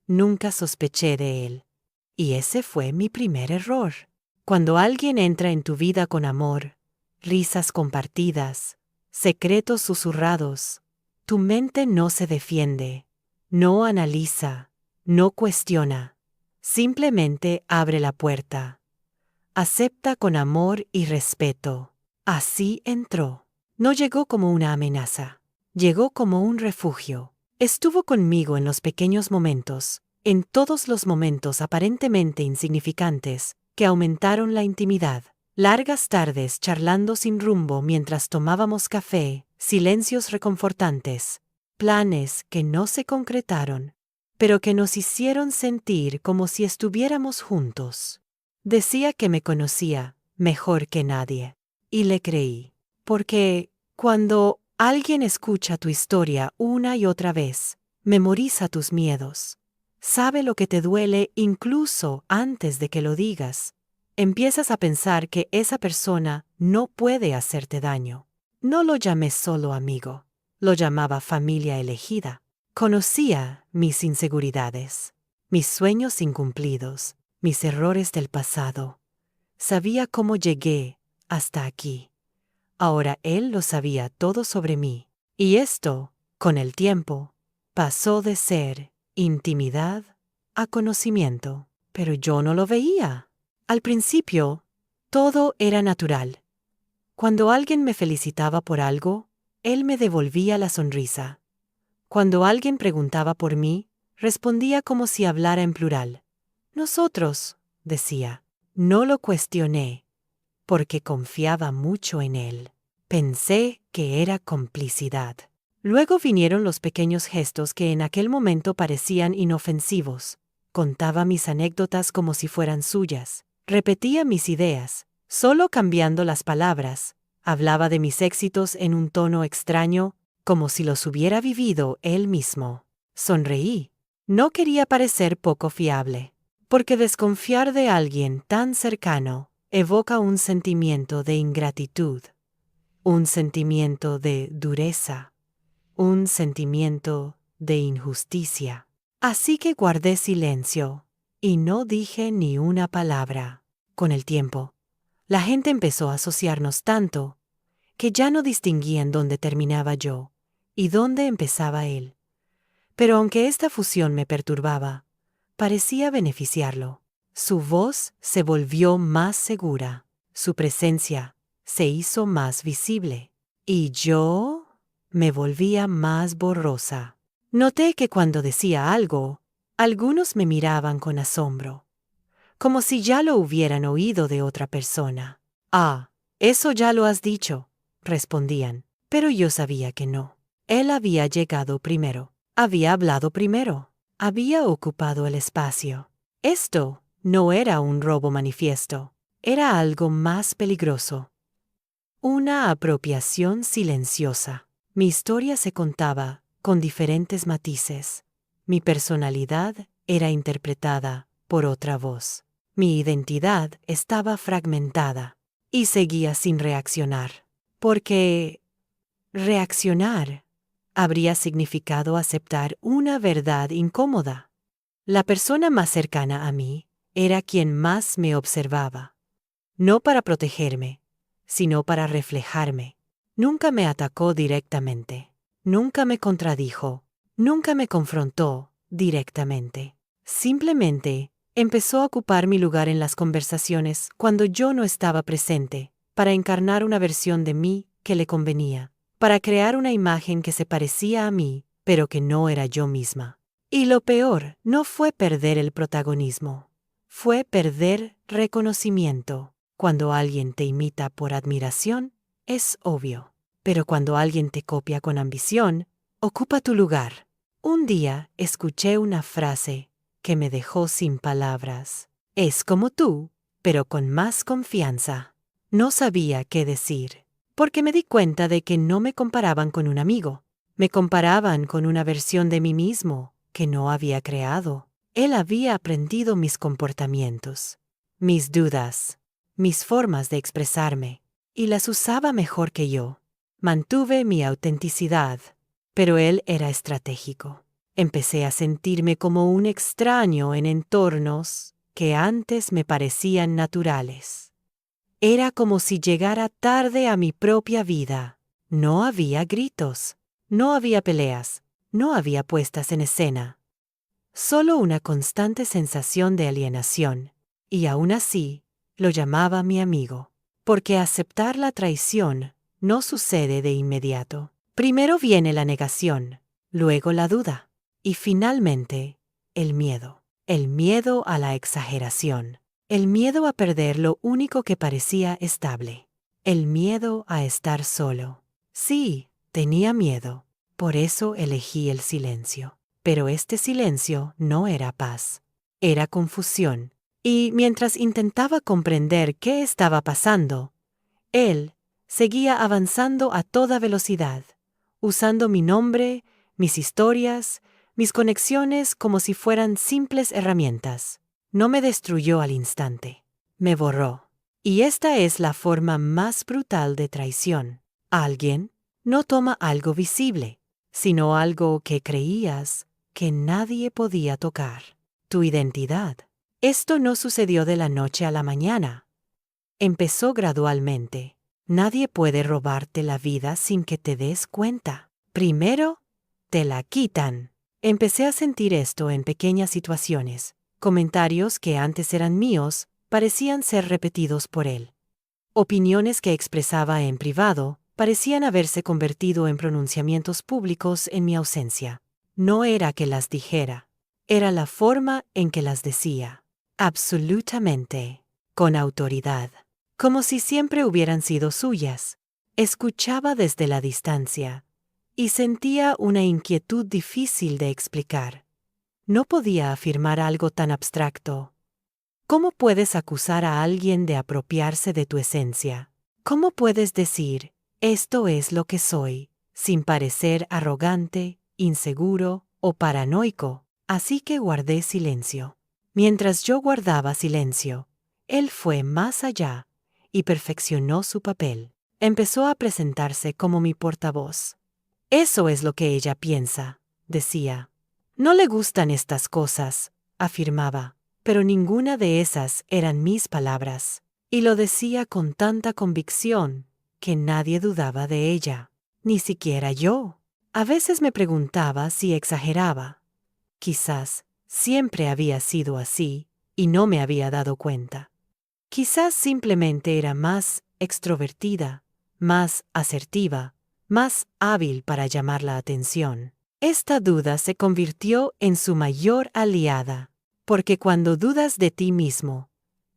Nunca sospeché de él. Y ese fue mi primer error. Cuando alguien entra en tu vida con amor, risas compartidas, secretos susurrados, tu mente no se defiende, no analiza, no cuestiona. Simplemente abre la puerta. Acepta con amor y respeto. Así entró. No llegó como una amenaza. Llegó como un refugio. Estuvo conmigo en los pequeños momentos, en todos los momentos aparentemente insignificantes, que aumentaron la intimidad. Largas tardes charlando sin rumbo mientras tomábamos café, silencios reconfortantes, planes que no se concretaron, pero que nos hicieron sentir como si estuviéramos juntos. Decía que me conocía mejor que nadie, y le creí, porque cuando alguien escucha tu historia una y otra vez, memoriza tus miedos, sabe lo que te duele incluso antes de que lo digas, empiezas a pensar que esa persona no puede hacerte daño. No lo llamé solo amigo, lo llamaba familia elegida. Conocía mis inseguridades, mis sueños incumplidos, mis errores del pasado. Sabía cómo llegué hasta aquí. Ahora él lo sabía todo sobre mí. Y esto, con el tiempo, pasó de ser intimidad a conocimiento. Pero yo no lo veía. Al principio, todo era natural. Cuando alguien me felicitaba por algo, él me devolvía la sonrisa. Cuando alguien preguntaba por mí, respondía como si hablara en plural. Nosotros, decía. No lo cuestioné, porque confiaba mucho en él. Pensé que era complicidad. Luego vinieron los pequeños gestos que en aquel momento parecían inofensivos. Contaba mis anécdotas como si fueran suyas. Repetía mis ideas, solo cambiando las palabras. Hablaba de mis éxitos en un tono extraño, como si los hubiera vivido él mismo. Sonreí. No quería parecer poco fiable, porque desconfiar de alguien tan cercano evoca un sentimiento de ingratitud, un sentimiento de dureza, un sentimiento de injusticia. Así que guardé silencio y no dije ni una palabra. Con el tiempo, la gente empezó a asociarnos tanto que ya no distinguían dónde terminaba yo y dónde empezaba él. Pero aunque esta fusión me perturbaba, parecía beneficiarlo. Su voz se volvió más segura, su presencia se hizo más visible, y yo me volvía más borrosa. Noté que cuando decía algo, algunos me miraban con asombro, como si ya lo hubieran oído de otra persona. «Ah, eso ya lo has dicho», respondían, pero yo sabía que no. Él había llegado primero, había hablado primero, había ocupado el espacio. Esto no era un robo manifiesto, era algo más peligroso. Una apropiación silenciosa. Mi historia se contaba con diferentes matices. Mi personalidad era interpretada por otra voz. Mi identidad estaba fragmentada y seguía sin reaccionar. Porque reaccionar habría significado aceptar una verdad incómoda. La persona más cercana a mí era quien más me observaba. No para protegerme, sino para reflejarme. Nunca me atacó directamente. Nunca me contradijo. Nunca me confrontó directamente. Simplemente empezó a ocupar mi lugar en las conversaciones cuando yo no estaba presente, para encarnar una versión de mí que le convenía, para crear una imagen que se parecía a mí, pero que no era yo misma. Y lo peor no fue perder el protagonismo, fue perder reconocimiento. Cuando alguien te imita por admiración, es obvio. Pero cuando alguien te copia con ambición, ocupa tu lugar. Un día escuché una frase que me dejó sin palabras. Es como tú, pero con más confianza. No sabía qué decir, porque me di cuenta de que no me comparaban con un amigo. Me comparaban con una versión de mí mismo que no había creado. Él había aprendido mis comportamientos, mis dudas, mis formas de expresarme, y las usaba mejor que yo. Mantuve mi autenticidad, pero él era estratégico. Empecé a sentirme como un extraño en entornos que antes me parecían naturales. Era como si llegara tarde a mi propia vida. No había gritos, no había peleas, no había puestas en escena. Solo una constante sensación de alienación, y aún así, lo llamaba mi amigo. Porque aceptar la traición no sucede de inmediato. Primero viene la negación, luego la duda, y finalmente, el miedo. El miedo a la exageración. El miedo a perder lo único que parecía estable. El miedo a estar solo. Sí, tenía miedo. Por eso elegí el silencio. Pero este silencio no era paz. Era confusión. Y mientras intentaba comprender qué estaba pasando, él seguía avanzando a toda velocidad, usando mi nombre, mis historias, mis conexiones como si fueran simples herramientas. No me destruyó al instante, me borró. Y esta es la forma más brutal de traición. Alguien no toma algo visible, sino algo que creías que nadie podía tocar. Tu identidad. Esto no sucedió de la noche a la mañana. Empezó gradualmente. Nadie puede robarte la vida sin que te des cuenta. Primero, te la quitan. Empecé a sentir esto en pequeñas situaciones. Comentarios que antes eran míos parecían ser repetidos por él. Opiniones que expresaba en privado parecían haberse convertido en pronunciamientos públicos en mi ausencia. No era que las dijera, era la forma en que las decía. Absolutamente, con autoridad, como si siempre hubieran sido suyas. Escuchaba desde la distancia y sentía una inquietud difícil de explicar. No podía afirmar algo tan abstracto. ¿Cómo puedes acusar a alguien de apropiarse de tu esencia? ¿Cómo puedes decir, esto es lo que soy, sin parecer arrogante, inseguro o paranoico? Así que guardé silencio. Mientras yo guardaba silencio, él fue más allá y perfeccionó su papel. Empezó a presentarse como mi portavoz. Eso es lo que ella piensa, decía. No le gustan estas cosas, afirmaba, pero ninguna de esas eran mis palabras, y lo decía con tanta convicción que nadie dudaba de ella, ni siquiera yo. A veces me preguntaba si exageraba. Quizás siempre había sido así y no me había dado cuenta. Quizás simplemente era más extrovertida, más asertiva, más hábil para llamar la atención. Esta duda se convirtió en su mayor aliada, porque cuando dudas de ti mismo,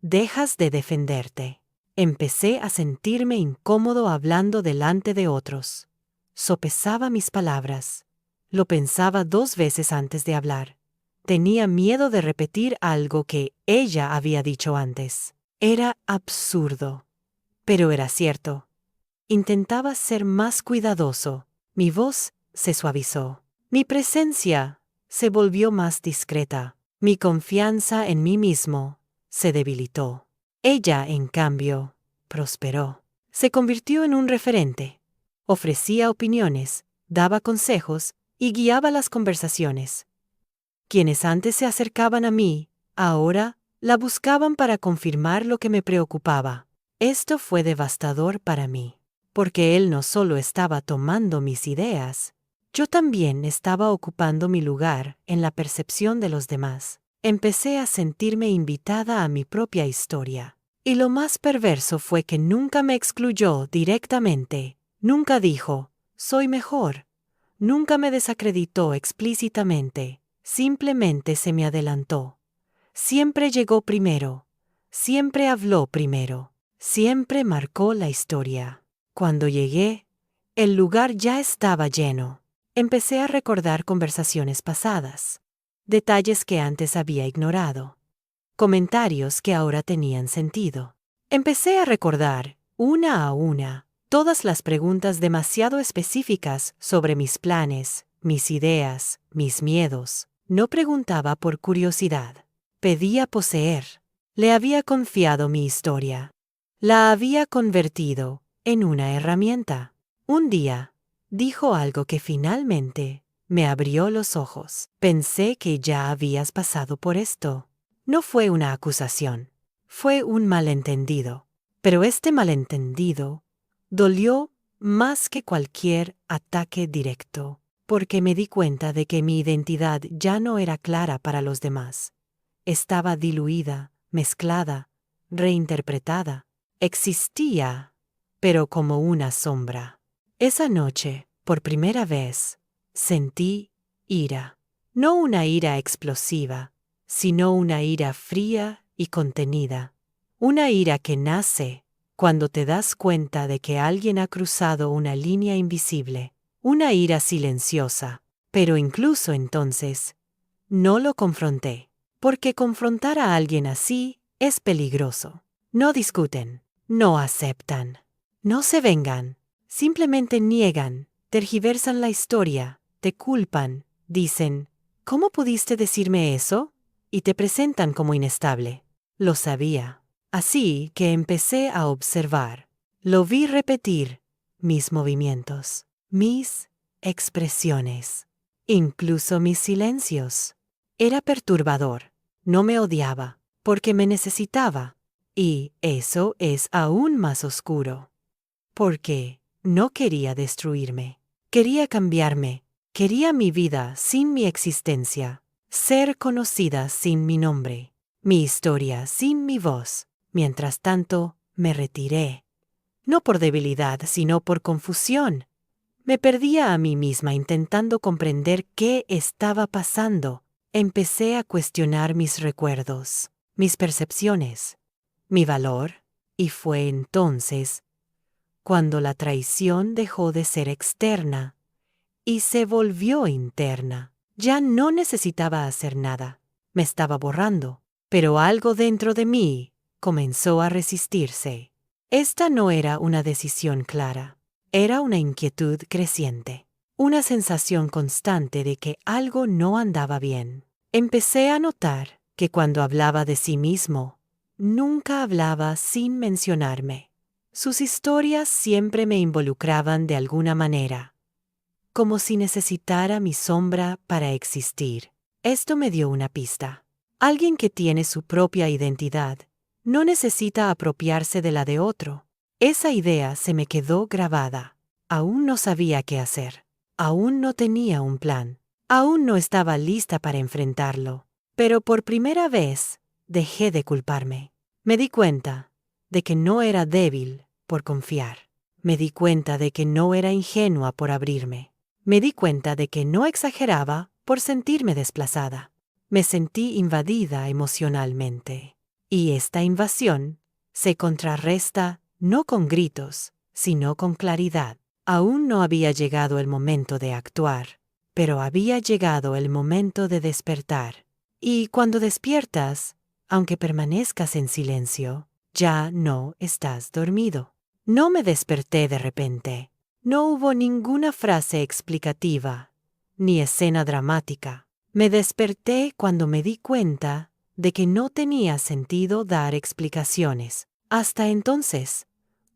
dejas de defenderte. Empecé a sentirme incómodo hablando delante de otros. Sopesaba mis palabras. Lo pensaba 2 veces antes de hablar. Tenía miedo de repetir algo que ella había dicho antes. Era absurdo, pero era cierto. Intentaba ser más cuidadoso. Mi voz se suavizó. Mi presencia se volvió más discreta. Mi confianza en mí mismo se debilitó. Ella, en cambio, prosperó. Se convirtió en un referente. Ofrecía opiniones, daba consejos y guiaba las conversaciones. Quienes antes se acercaban a mí, ahora la buscaban para confirmar lo que me preocupaba. Esto fue devastador para mí, porque él no solo estaba tomando mis ideas, yo también estaba ocupando mi lugar en la percepción de los demás. Empecé a sentirme invitada a mi propia historia. Y lo más perverso fue que nunca me excluyó directamente, nunca dijo, soy mejor. Nunca me desacreditó explícitamente, simplemente se me adelantó. Siempre llegó primero, siempre habló primero, siempre marcó la historia. Cuando llegué, el lugar ya estaba lleno. Empecé a recordar conversaciones pasadas, detalles que antes había ignorado, comentarios que ahora tenían sentido. Empecé a recordar, una a una, todas las preguntas demasiado específicas sobre mis planes, mis ideas, mis miedos. No preguntaba por curiosidad. Pedía poseer. Le había confiado mi historia. La había convertido en una herramienta. Un día, dijo algo que finalmente Me abrió los ojos. Pensé que ya habías pasado por esto. No fue una acusación. Fue un malentendido. Pero este malentendido dolió más que cualquier ataque directo, porque me di cuenta de que mi identidad ya no era clara para los demás. Estaba diluida, mezclada, reinterpretada. Existía, pero como una sombra. Esa noche, por primera vez, sentí ira. No una ira explosiva, sino una ira fría y contenida. Una ira que nace cuando te das cuenta de que alguien ha cruzado una línea invisible. Una ira silenciosa. Pero incluso entonces, no lo confronté. Porque confrontar a alguien así es peligroso. No discuten, no aceptan, no se vengan, simplemente niegan, tergiversan la historia, te culpan, dicen, ¿cómo pudiste decirme eso? Y te presentan como inestable. Lo sabía. Así que empecé a observar. Lo vi repetir mis movimientos, mis expresiones, incluso mis silencios. Era perturbador. No me odiaba, porque me necesitaba. Y eso es aún más oscuro. Porque no quería destruirme. Quería cambiarme. Quería mi vida sin mi existencia. Ser conocida sin mi nombre. Mi historia sin mi voz. Mientras tanto, me retiré. No por debilidad, sino por confusión. Me perdía a mí misma intentando comprender qué estaba pasando. Empecé a cuestionar mis recuerdos, mis percepciones, mi valor, y fue entonces cuando la traición dejó de ser externa y se volvió interna. Ya no necesitaba hacer nada, me estaba borrando, pero algo dentro de mí comenzó a resistirse. Esta no era una decisión clara, era una inquietud creciente, una sensación constante de que algo no andaba bien. Empecé a notar que cuando hablaba de sí mismo, nunca hablaba sin mencionarme. Sus historias siempre me involucraban de alguna manera, como si necesitara mi sombra para existir. Esto me dio una pista. Alguien que tiene su propia identidad no necesita apropiarse de la de otro. Esa idea se me quedó grabada. Aún no sabía qué hacer. Aún no tenía un plan. Aún no estaba lista para enfrentarlo. Pero por primera vez dejé de culparme. Me di cuenta de que no era débil por confiar. Me di cuenta de que no era ingenua por abrirme. Me di cuenta de que no exageraba por sentirme desplazada. Me sentí invadida emocionalmente. Y esta invasión se contrarresta no con gritos, sino con claridad. Aún no había llegado el momento de actuar, pero había llegado el momento de despertar. Y cuando despiertas, aunque permanezcas en silencio, ya no estás dormido. No me desperté de repente. No hubo ninguna frase explicativa, ni escena dramática. Me desperté cuando me di cuenta de que no tenía sentido dar explicaciones. Hasta entonces,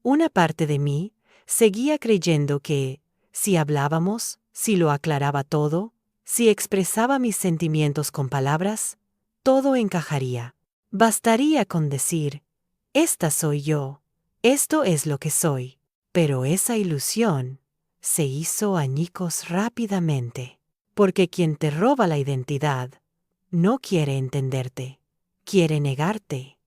una parte de mí seguía creyendo que, si hablábamos, si lo aclaraba todo, si expresaba mis sentimientos con palabras, todo encajaría. Bastaría con decir, esta soy yo, esto es lo que soy. Pero esa ilusión se hizo añicos rápidamente, porque quien te roba la identidad no quiere entenderte, quiere negarte,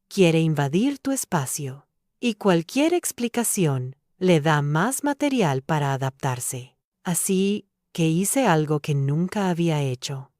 quiere invadir tu espacio, y cualquier explicación le da más material para adaptarse. Así que hice algo que nunca había hecho.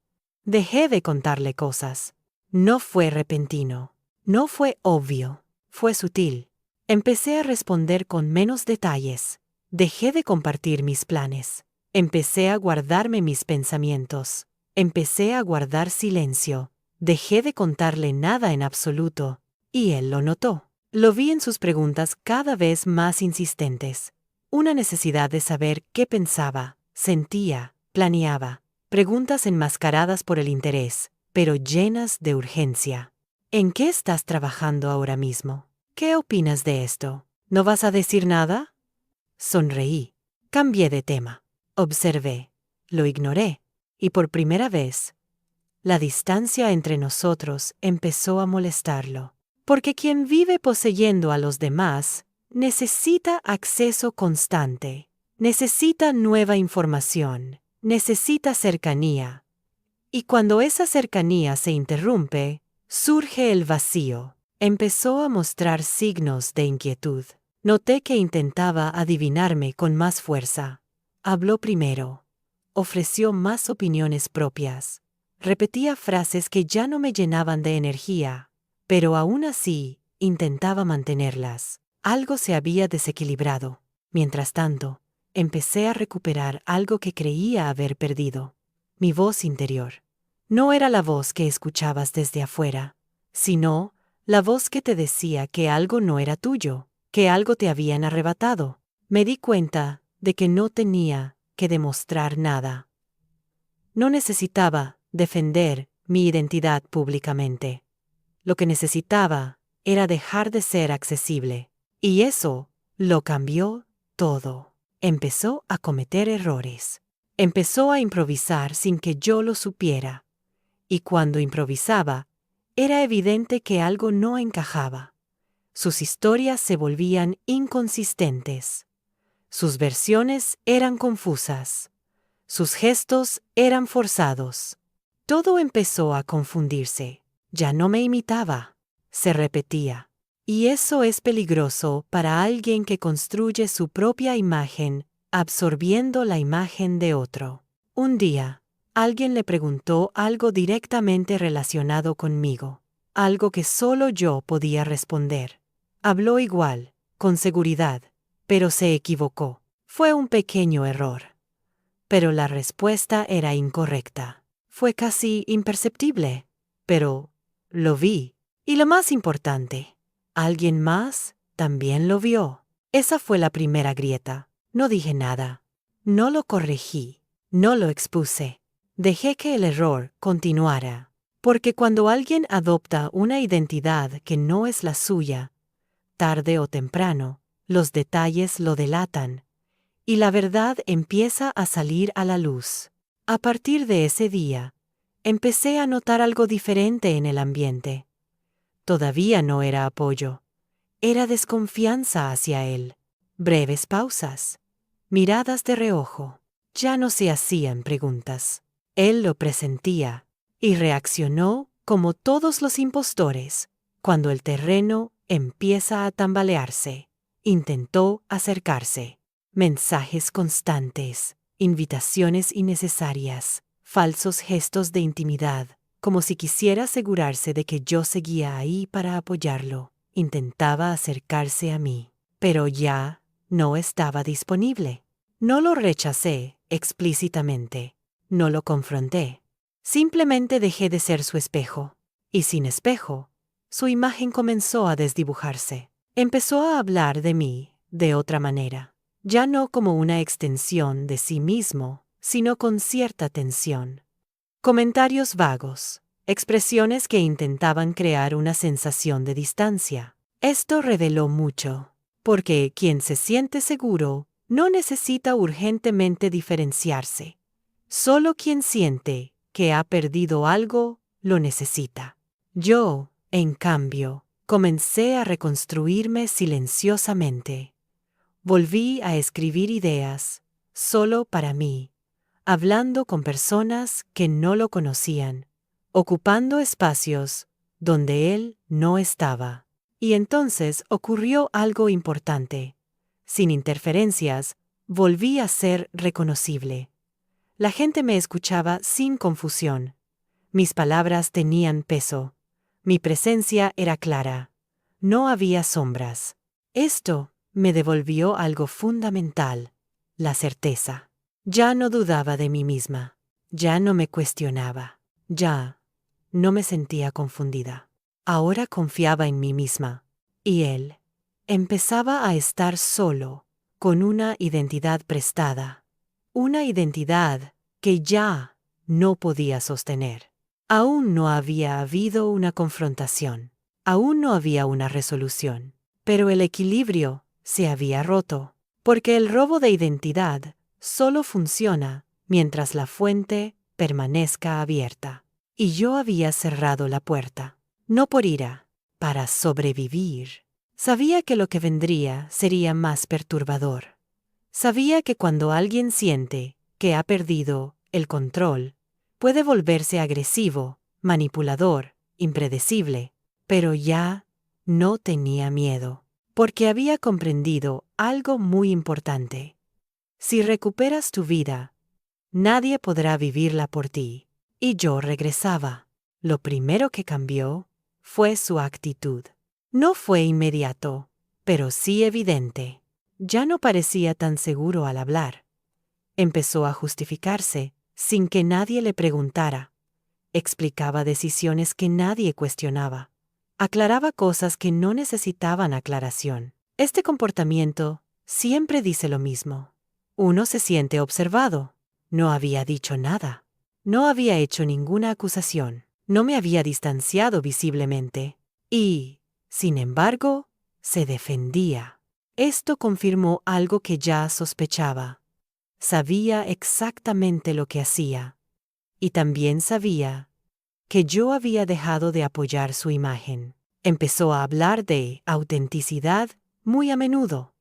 Dejé de contarle cosas. No fue repentino, no fue obvio, fue sutil. Empecé a responder con menos detalles. Dejé de compartir mis planes. Empecé a guardarme mis pensamientos. Empecé a guardar silencio. Dejé de contarle nada en absoluto. Y él lo notó. Lo vi en sus preguntas cada vez más insistentes. Una necesidad de saber qué pensaba, sentía, planeaba. Preguntas enmascaradas por el interés, pero llenas de urgencia. ¿En qué estás trabajando ahora mismo? ¿Qué opinas de esto? ¿No vas a decir nada? Sonreí. Cambié de tema. Observé. Lo ignoré, y por primera vez, la distancia entre nosotros empezó a molestarlo. Porque quien vive poseyendo a los demás necesita acceso constante, necesita nueva información, necesita cercanía. Y cuando esa cercanía se interrumpe, surge el vacío. Empezó a mostrar signos de inquietud. Noté que intentaba adivinarme con más fuerza. Habló primero. Ofreció más opiniones propias. Repetía frases que ya no me llenaban de energía, pero aún así intentaba mantenerlas. Algo se había desequilibrado. Mientras tanto, empecé a recuperar algo que creía haber perdido. Mi voz interior. No era la voz que escuchabas desde afuera, sino la voz que te decía que algo no era tuyo, que algo te habían arrebatado. Me di cuenta de que no tenía que demostrar nada. No necesitaba defender mi identidad públicamente. Lo que necesitaba era dejar de ser accesible. Y eso lo cambió todo. Empezó a cometer errores. Empezó a improvisar sin que yo lo supiera. Y cuando improvisaba, era evidente que algo no encajaba. Sus historias se volvían inconsistentes. Sus versiones eran confusas. Sus gestos eran forzados. Todo empezó a confundirse. Ya no me imitaba. Se repetía. Y eso es peligroso para alguien que construye su propia imagen, absorbiendo la imagen de otro. Un día, alguien le preguntó algo directamente relacionado conmigo, algo que solo yo podía responder. Habló igual, con seguridad, pero se equivocó. Fue un pequeño error. Pero la respuesta era incorrecta. Fue casi imperceptible, pero lo vi. Y lo más importante, alguien más también lo vio. Esa fue la primera grieta. No dije nada. No lo corregí. No lo expuse. Dejé que el error continuara. Porque cuando alguien adopta una identidad que no es la suya, tarde o temprano, los detalles lo delatan. Y la verdad empieza a salir a la luz. A partir de ese día, empecé a notar algo diferente en el ambiente. Todavía no era apoyo. Era desconfianza hacia él. Breves pausas. Miradas de reojo. Ya no se hacían preguntas. Él lo presentía y reaccionó como todos los impostores cuando el terreno empieza a tambalearse. Intentó acercarse. Mensajes constantes, invitaciones innecesarias, falsos gestos de intimidad, como si quisiera asegurarse de que yo seguía ahí para apoyarlo. Intentaba acercarse a mí, pero ya no estaba disponible. No lo rechacé explícitamente, no lo confronté. Simplemente dejé de ser su espejo, y sin espejo, su imagen comenzó a desdibujarse. Empezó a hablar de mí de otra manera. Ya no como una extensión de sí mismo, sino con cierta tensión. Comentarios vagos, expresiones que intentaban crear una sensación de distancia. Esto reveló mucho, porque quien se siente seguro no necesita urgentemente diferenciarse. Solo quien siente que ha perdido algo lo necesita. Yo, en cambio, comencé a reconstruirme silenciosamente. Volví a escribir ideas, solo para mí, hablando con personas que no lo conocían, ocupando espacios donde él no estaba. Y entonces ocurrió algo importante. Sin interferencias, volví a ser reconocible. La gente me escuchaba sin confusión. Mis palabras tenían peso. Mi presencia era clara. No había sombras. Esto me devolvió algo fundamental, la certeza. Ya no dudaba de mí misma, ya no me cuestionaba, ya no me sentía confundida. Ahora confiaba en mí misma, y él empezaba a estar solo, con una identidad prestada, una identidad que ya no podía sostener. Aún no había habido una confrontación, aún no había una resolución, pero el equilibrio se había roto, porque el robo de identidad solo funciona mientras la fuente permanezca abierta. Y yo había cerrado la puerta. No por ira, para sobrevivir. Sabía que lo que vendría sería más perturbador. Sabía que cuando alguien siente que ha perdido el control, puede volverse agresivo, manipulador, impredecible, pero ya no tenía miedo, porque había comprendido algo muy importante. Si recuperas tu vida, nadie podrá vivirla por ti. Y yo regresaba. Lo primero que cambió fue su actitud. No fue inmediato, pero sí evidente. Ya no parecía tan seguro al hablar. Empezó a justificarse, sin que nadie le preguntara. Explicaba decisiones que nadie cuestionaba. Aclaraba cosas que no necesitaban aclaración. Este comportamiento siempre dice lo mismo. Uno se siente observado. No había dicho nada. No había hecho ninguna acusación. No me había distanciado visiblemente. Y, sin embargo, se defendía. Esto confirmó algo que ya sospechaba. Sabía exactamente lo que hacía. Y también sabía que yo había dejado de apoyar su imagen. Empezó a hablar de autenticidad muy a menudo.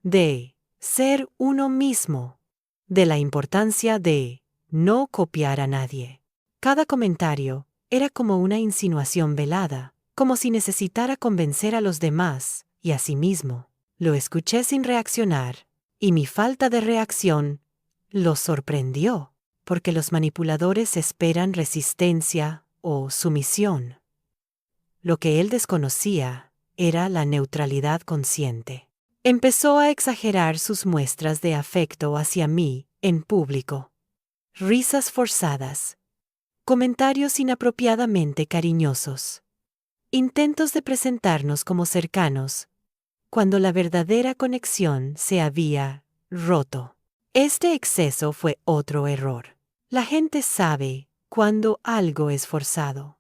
De ser uno mismo. De la importancia de no copiar a nadie. Cada comentario era como una insinuación velada, como si necesitara convencer a los demás y a sí mismo. Lo escuché sin reaccionar, y mi falta de reacción lo sorprendió, porque los manipuladores esperan resistencia o sumisión. Lo que él desconocía era la neutralidad consciente. Empezó a exagerar sus muestras de afecto hacia mí en público. Risas forzadas. Comentarios inapropiadamente cariñosos. Intentos de presentarnos como cercanos, cuando la verdadera conexión se había roto. Este exceso fue otro error. La gente sabe cuando algo es forzado.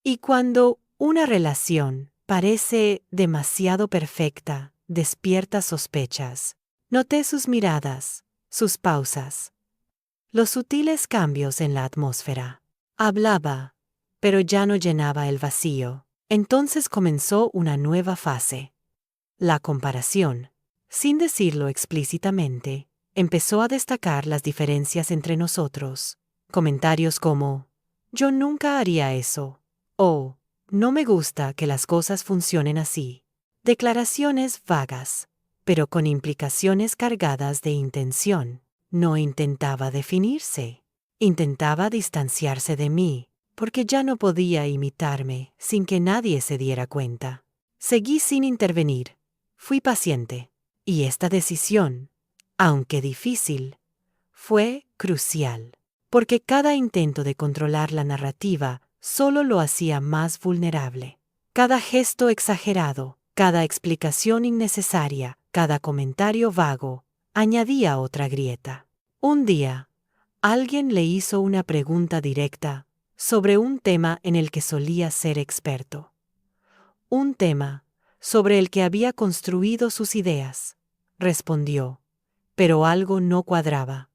Y cuando una relación parece demasiado perfecta, despierta sospechas. Noté sus miradas, sus pausas, los sutiles cambios en la atmósfera. Hablaba, pero ya no llenaba el vacío. Entonces comenzó una nueva fase. La comparación. Sin decirlo explícitamente, empezó a destacar las diferencias entre nosotros. Comentarios como, yo nunca haría eso, o, no me gusta que las cosas funcionen así. Declaraciones vagas, pero con implicaciones cargadas de intención. No intentaba definirse. Intentaba distanciarse de mí, porque ya no podía imitarme sin que nadie se diera cuenta. Seguí sin intervenir. Fui paciente. Y esta decisión, aunque difícil, fue crucial, porque cada intento de controlar la narrativa solo lo hacía más vulnerable. Cada gesto exagerado, cada explicación innecesaria, cada comentario vago, añadía otra grieta. Un día, alguien le hizo una pregunta directa sobre un tema en el que solía ser experto. Un tema sobre el que había construido sus ideas. Respondió, pero algo no cuadraba.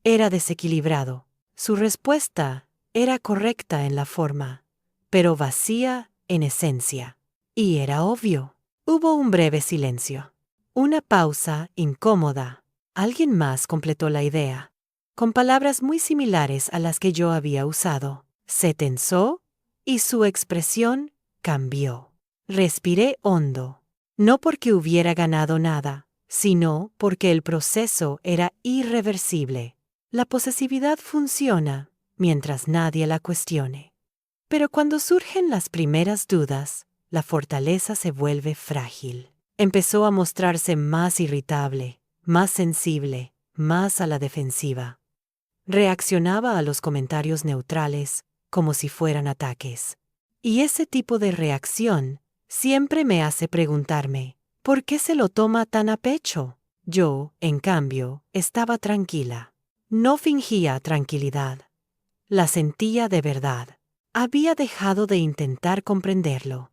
Era desequilibrado. Su respuesta era correcta en la forma, pero vacía en esencia. Y era obvio. Hubo un breve silencio. Una pausa incómoda. Alguien más completó la idea, con palabras muy similares a las que yo había usado. Se tensó y su expresión cambió. Respiré hondo, no porque hubiera ganado nada, sino porque el proceso era irreversible. La posesividad funciona mientras nadie la cuestione. Pero cuando surgen las primeras dudas, la fortaleza se vuelve frágil. Empezó a mostrarse más irritable, más sensible, más a la defensiva. Reaccionaba a los comentarios neutrales como si fueran ataques. Y ese tipo de reacción siempre me hace preguntarme, ¿por qué se lo toma tan a pecho? Yo, en cambio, estaba tranquila. No fingía tranquilidad. La sentía de verdad. Había dejado de intentar comprenderlo.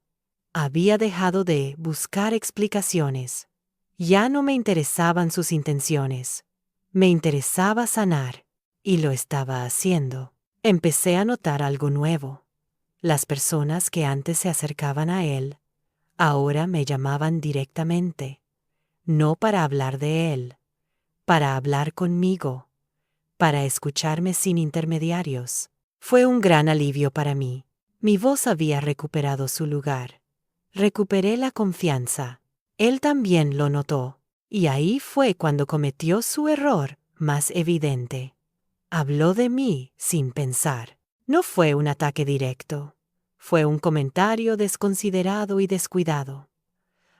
Había dejado de buscar explicaciones. Ya no me interesaban sus intenciones. Me interesaba sanar. Y lo estaba haciendo. Empecé a notar algo nuevo. Las personas que antes se acercaban a él, ahora me llamaban directamente, no para hablar de él, para hablar conmigo, para escucharme sin intermediarios. Fue un gran alivio para mí. Mi voz había recuperado su lugar. Recuperé la confianza. Él también lo notó. Y ahí fue cuando cometió su error más evidente. Habló de mí sin pensar. No fue un ataque directo. Fue un comentario desconsiderado y descuidado.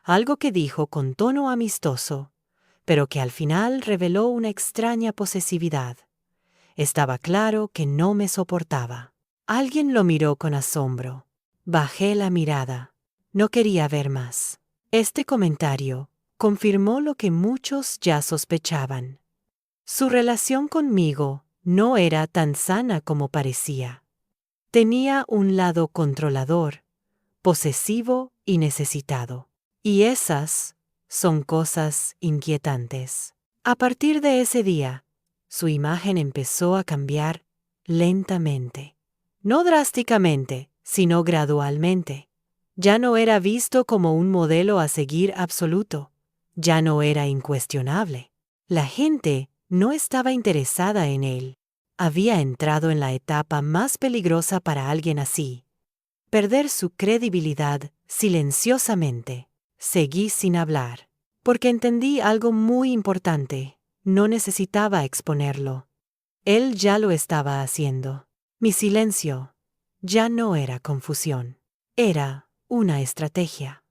Algo que dijo con tono amistoso, pero que al final reveló una extraña posesividad. Estaba claro que no me soportaba. Alguien lo miró con asombro. Bajé la mirada. No quería ver más. Este comentario confirmó lo que muchos ya sospechaban. Su relación conmigo no era tan sana como parecía. Tenía un lado controlador, posesivo y necesitado. Y esas son cosas inquietantes. A partir de ese día, su imagen empezó a cambiar lentamente. No drásticamente, sino gradualmente. Ya no era visto como un modelo a seguir absoluto. Ya no era incuestionable. La gente no estaba interesada en él. Había entrado en la etapa más peligrosa para alguien así. Perder su credibilidad silenciosamente. Seguí sin hablar, porque entendí algo muy importante. No necesitaba exponerlo. Él ya lo estaba haciendo. Mi silencio ya no era confusión. Era una estrategia.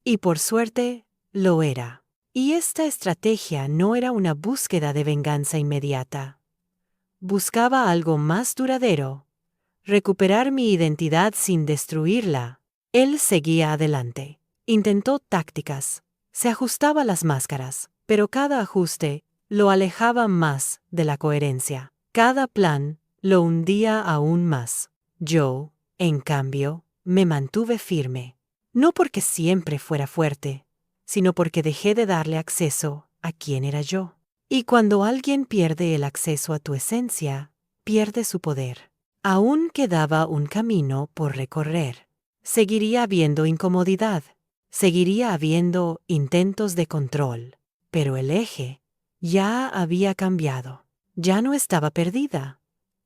Y por suerte, lo era. Y esta estrategia no era una búsqueda de venganza inmediata. Buscaba algo más duradero. Recuperar mi identidad sin destruirla. Él seguía adelante. Intentó tácticas. Se ajustaba las máscaras, pero cada ajuste lo alejaba más de la coherencia. Cada plan lo hundía aún más. Yo, en cambio, me mantuve firme. No porque siempre fuera fuerte, sino porque dejé de darle acceso a quién era yo. Y cuando alguien pierde el acceso a tu esencia, pierde su poder. Aún quedaba un camino por recorrer. Seguiría habiendo incomodidad, seguiría habiendo intentos de control, pero el eje ya había cambiado. Ya no estaba perdida,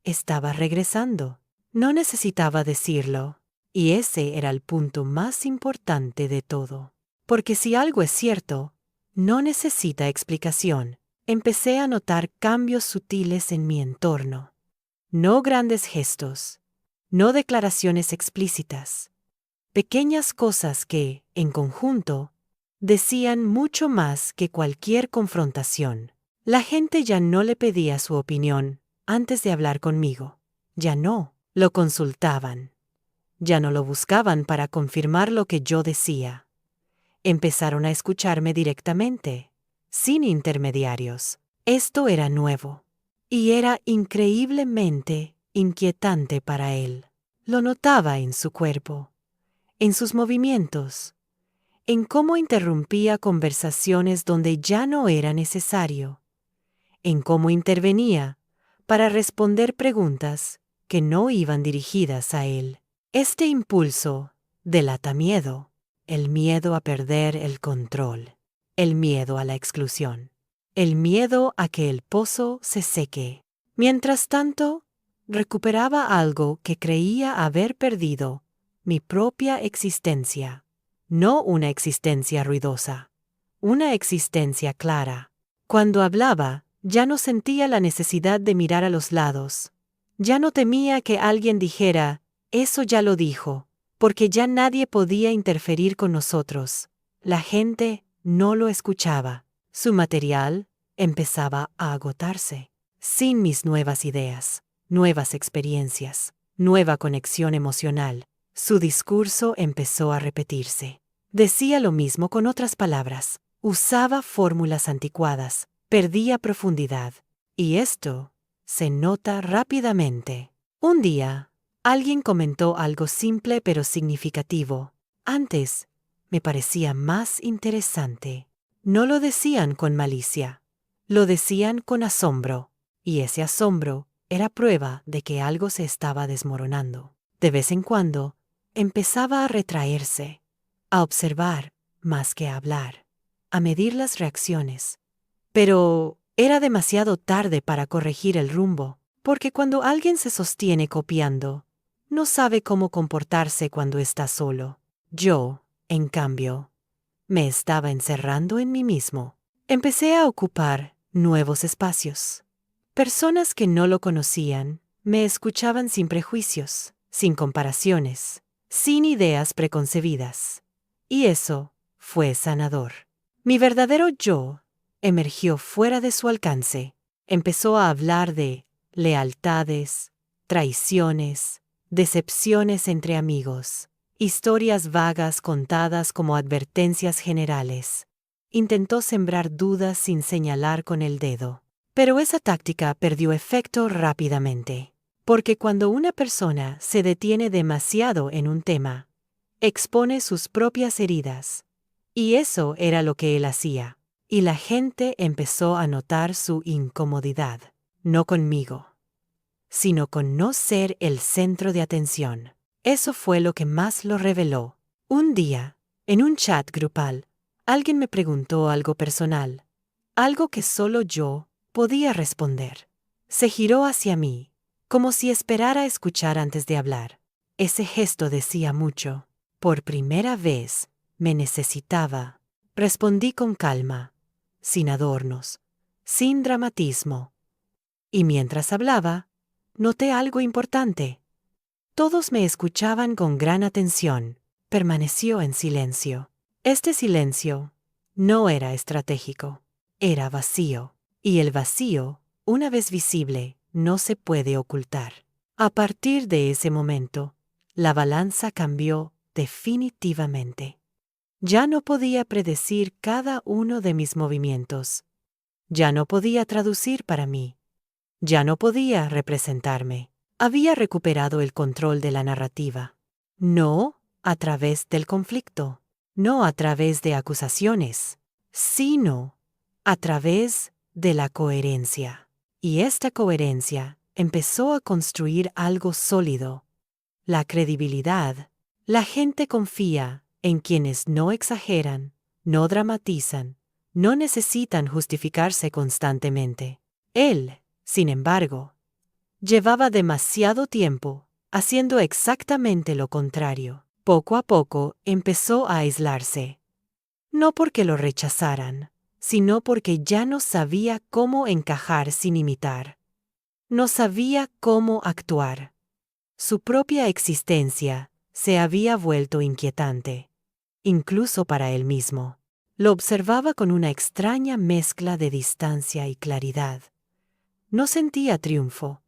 estaba regresando. No necesitaba decirlo, y ese era el punto más importante de todo. Porque si algo es cierto, no necesita explicación. Empecé a notar cambios sutiles en mi entorno. No grandes gestos, no declaraciones explícitas. Pequeñas cosas que, en conjunto, decían mucho más que cualquier confrontación. La gente ya no le pedía su opinión antes de hablar conmigo. Ya no lo consultaban. Ya no lo buscaban para confirmar lo que yo decía. Empezaron a escucharme directamente, sin intermediarios. Esto era nuevo. Y era increíblemente inquietante para él. Lo notaba en su cuerpo, en sus movimientos, en cómo interrumpía conversaciones donde ya no era necesario, en cómo intervenía para responder preguntas que no iban dirigidas a él. Este impulso delata miedo, el miedo a perder el control, el miedo a la exclusión, el miedo a que el pozo se seque. Mientras tanto, recuperaba algo que creía haber perdido, mi propia existencia. No una existencia ruidosa, una existencia clara. Cuando hablaba, ya no sentía la necesidad de mirar a los lados. Ya no temía que alguien dijera, eso ya lo dijo, porque ya nadie podía interferir con nosotros. La gente no lo escuchaba. Su material empezaba a agotarse. Sin mis nuevas ideas, nuevas experiencias, nueva conexión emocional, su discurso empezó a repetirse. Decía lo mismo con otras palabras. Usaba fórmulas anticuadas, perdía profundidad. Y esto se nota rápidamente. Un día, alguien comentó algo simple pero significativo. Antes, me parecía más interesante. No lo decían con malicia, lo decían con asombro, y ese asombro era prueba de que algo se estaba desmoronando. De vez en cuando, empezaba a retraerse, a observar más que a hablar, a medir las reacciones. Pero era demasiado tarde para corregir el rumbo, porque cuando alguien se sostiene copiando, no sabe cómo comportarse cuando está solo. Yo, en cambio, me estaba encerrando en mí mismo. Empecé a ocupar nuevos espacios. Personas que no lo conocían me escuchaban sin prejuicios, sin comparaciones, sin ideas preconcebidas. Y eso fue sanador. Mi verdadero yo emergió fuera de su alcance. Empezó a hablar de lealtades, traiciones, decepciones entre amigos, historias vagas contadas como advertencias generales. Intentó sembrar dudas sin señalar con el dedo. Pero esa táctica perdió efecto rápidamente, porque cuando una persona se detiene demasiado en un tema, expone sus propias heridas. Y eso era lo que él hacía. Y la gente empezó a notar su incomodidad, no conmigo, sino con no ser el centro de atención. Eso fue lo que más lo reveló. Un día, en un chat grupal, alguien me preguntó algo personal, algo que solo yo podía responder. Se giró hacia mí, como si esperara escuchar antes de hablar. Ese gesto decía mucho. Por primera vez, me necesitaba. Respondí con calma, sin adornos, sin dramatismo. Y mientras hablaba, noté algo importante. Todos me escuchaban con gran atención. Permaneció en silencio. Este silencio no era estratégico, era vacío. Y el vacío, una vez visible, no se puede ocultar. A partir de ese momento, la balanza cambió definitivamente. Ya no podía predecir cada uno de mis movimientos. Ya no podía traducir para mí. Ya no podía representarme. Había recuperado el control de la narrativa. No a través del conflicto, no a través de acusaciones, sino a través de la coherencia. Y esta coherencia empezó a construir algo sólido. La credibilidad. La gente confía en quienes no exageran, no dramatizan, no necesitan justificarse constantemente. Él, sin embargo, llevaba demasiado tiempo haciendo exactamente lo contrario. Poco a poco empezó a aislarse. No porque lo rechazaran, sino porque ya no sabía cómo encajar sin imitar. No sabía cómo actuar. Su propia existencia se había vuelto inquietante, incluso para él mismo. Lo observaba con una extraña mezcla de distancia y claridad. No sentía triunfo.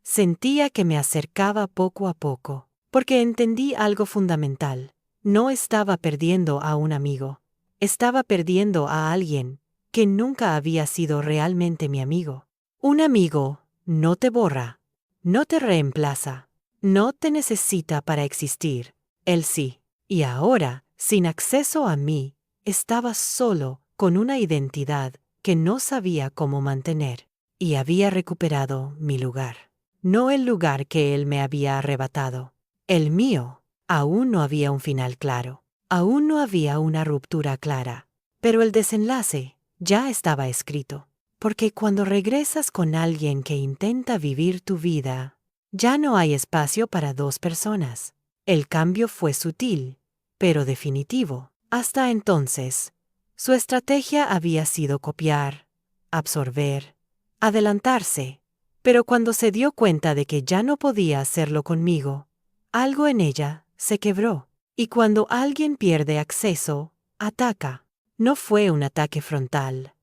Sentía que me acercaba poco a poco, porque entendí algo fundamental. No estaba perdiendo a un amigo. Estaba perdiendo a alguien que nunca había sido realmente mi amigo. Un amigo no te borra, no te reemplaza. No te necesita para existir, él sí. Y ahora, sin acceso a mí, estaba solo con una identidad que no sabía cómo mantener. Y había recuperado mi lugar. No el lugar que él me había arrebatado. El mío. Aún no había un final claro. Aún no había una ruptura clara. Pero el desenlace ya estaba escrito. Porque cuando regresas con alguien que intenta vivir tu vida, ya no hay espacio para dos personas. El cambio fue sutil, pero definitivo. Hasta entonces, su estrategia había sido copiar, absorber, adelantarse. Pero cuando se dio cuenta de que ya no podía hacerlo conmigo, algo en ella se quebró. Y cuando alguien pierde acceso, ataca. No fue un ataque frontal.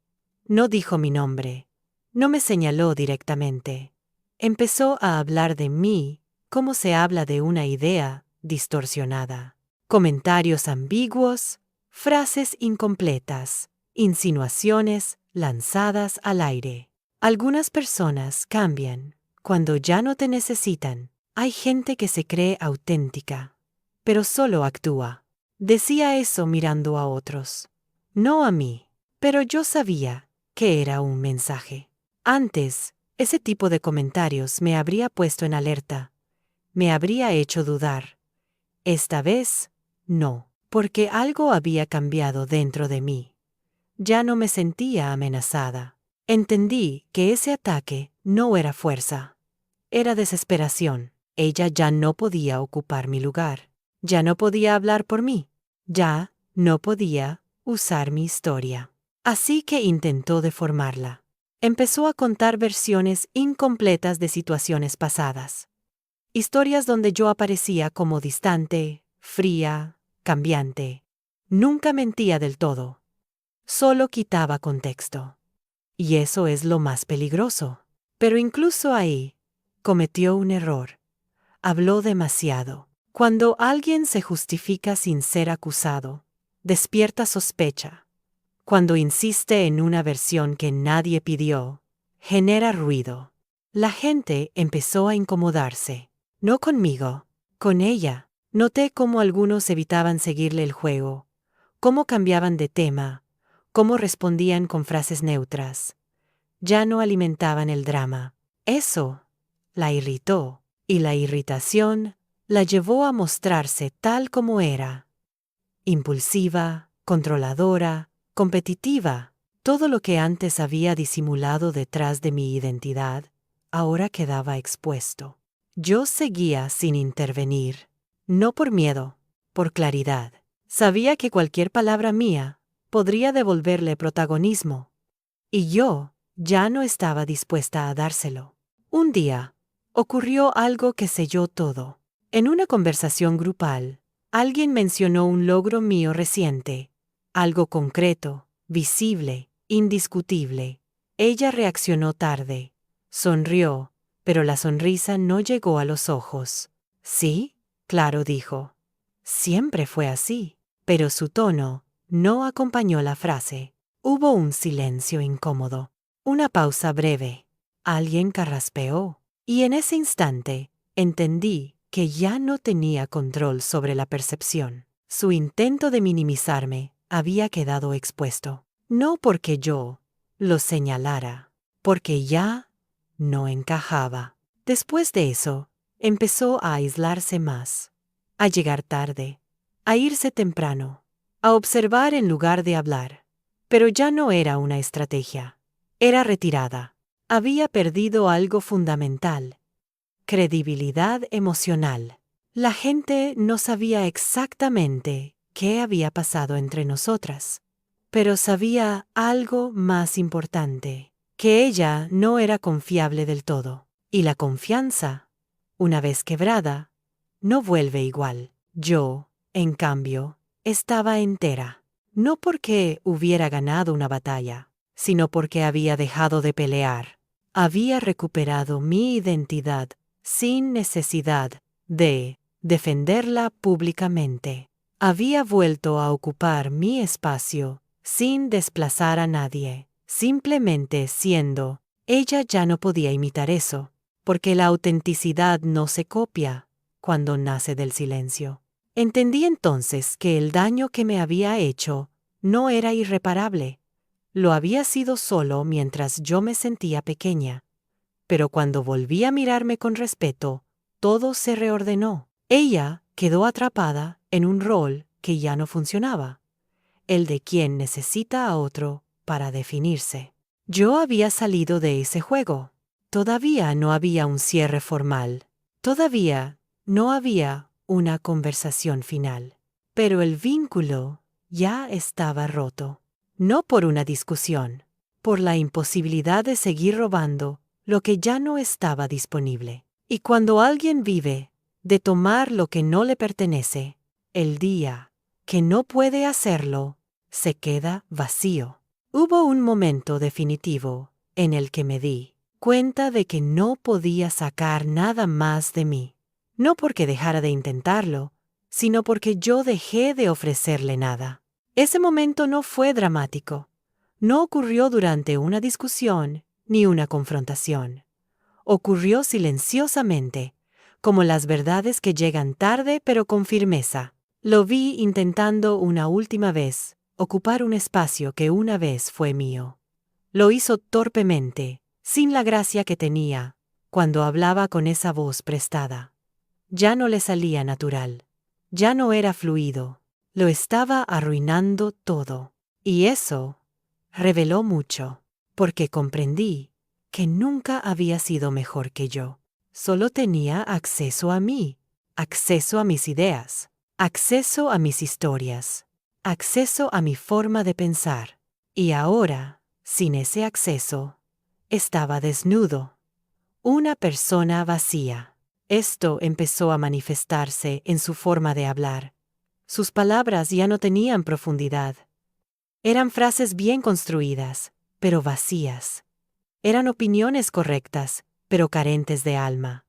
No dijo mi nombre. No me señaló directamente. Empezó a hablar de mí como se habla de una idea distorsionada. Comentarios ambiguos, frases incompletas, insinuaciones lanzadas al aire. Algunas personas cambian cuando ya no te necesitan. Hay gente que se cree auténtica, pero solo actúa. Decía eso mirando a otros, no a mí, pero yo sabía que era un mensaje. Antes, Ese tipo de comentarios me habría puesto en alerta, me habría hecho dudar. Esta vez, no, porque algo había cambiado dentro de mí. Ya no me sentía amenazada. Entendí que ese ataque no era fuerza, era desesperación. Ella ya no podía ocupar mi lugar, ya no podía hablar por mí, ya no podía usar mi historia. Así que intentó deformarla. Empezó a contar versiones incompletas de situaciones pasadas. Historias donde yo aparecía como distante, fría, cambiante. Nunca mentía del todo. Solo quitaba contexto. Y eso es lo más peligroso. Pero incluso ahí, cometió un error. Habló demasiado. Cuando alguien se justifica sin ser acusado, despierta sospecha. Cuando insiste en una versión que nadie pidió, genera ruido. La gente empezó a incomodarse. No conmigo, con ella. Noté cómo algunos evitaban seguirle el juego, cómo cambiaban de tema, cómo respondían con frases neutras. Ya no alimentaban el drama. Eso la irritó, y la irritación la llevó a mostrarse tal como era. Impulsiva, controladora, competitiva. Todo lo que antes había disimulado detrás de mi identidad, ahora quedaba expuesto. Yo seguía sin intervenir, no por miedo, por claridad. Sabía que cualquier palabra mía podría devolverle protagonismo, y yo ya no estaba dispuesta a dárselo. Un día, ocurrió algo que selló todo. En una conversación grupal, alguien mencionó un logro mío reciente, algo concreto, visible, indiscutible. Ella reaccionó tarde, sonrió, pero la sonrisa no llegó a los ojos. Sí, claro, dijo. Siempre fue así, pero su tono no acompañó la frase. Hubo un silencio incómodo, una pausa breve. Alguien carraspeó, y en ese instante entendí que ya no tenía control sobre la percepción. Su intento de minimizarme había quedado expuesto, no porque yo lo señalara, porque ya no encajaba. Después de eso, empezó a aislarse más, a llegar tarde, a irse temprano, a observar en lugar de hablar. Pero ya no era una estrategia, era retirada. Había perdido algo fundamental: credibilidad emocional. La gente no sabía exactamente qué había pasado entre nosotras, pero sabía algo más importante, que ella no era confiable del todo. Y la confianza, una vez quebrada, no vuelve igual. Yo, en cambio, estaba entera. No porque hubiera ganado una batalla, sino porque había dejado de pelear. Había recuperado mi identidad sin necesidad de defenderla públicamente. Había vuelto a ocupar mi espacio sin desplazar a nadie, simplemente siendo. Ella ya no podía imitar eso, porque la autenticidad no se copia cuando nace del silencio. Entendí entonces que el daño que me había hecho no era irreparable. Lo había sido solo mientras yo me sentía pequeña. Pero cuando volví a mirarme con respeto, todo se reordenó. Ella quedó atrapada en un rol que ya no funcionaba, el de quien necesita a otro para definirse. Yo había salido de ese juego. Todavía no había un cierre formal. Todavía no había una conversación final. Pero el vínculo ya estaba roto. No por una discusión, por la imposibilidad de seguir robando lo que ya no estaba disponible. Y cuando alguien vive de tomar lo que no le pertenece, el día que no puede hacerlo, se queda vacío. Hubo un momento definitivo en el que me di cuenta de que no podía sacar nada más de mí. No porque dejara de intentarlo, sino porque yo dejé de ofrecerle nada. Ese momento no fue dramático. No ocurrió durante una discusión ni una confrontación. Ocurrió silenciosamente, como las verdades que llegan tarde pero con firmeza. Lo vi intentando una última vez ocupar un espacio que una vez fue mío. Lo hizo torpemente, sin la gracia que tenía cuando hablaba con esa voz prestada. Ya no le salía natural. Ya no era fluido. Lo estaba arruinando todo. Y eso reveló mucho, porque comprendí que nunca había sido mejor que yo. Solo tenía acceso a mí, acceso a mis ideas, acceso a mis historias, acceso a mi forma de pensar. Y ahora, sin ese acceso, estaba desnudo. Una persona vacía. Esto empezó a manifestarse en su forma de hablar. Sus palabras ya no tenían profundidad. Eran frases bien construidas, pero vacías. Eran opiniones correctas, pero carentes de alma.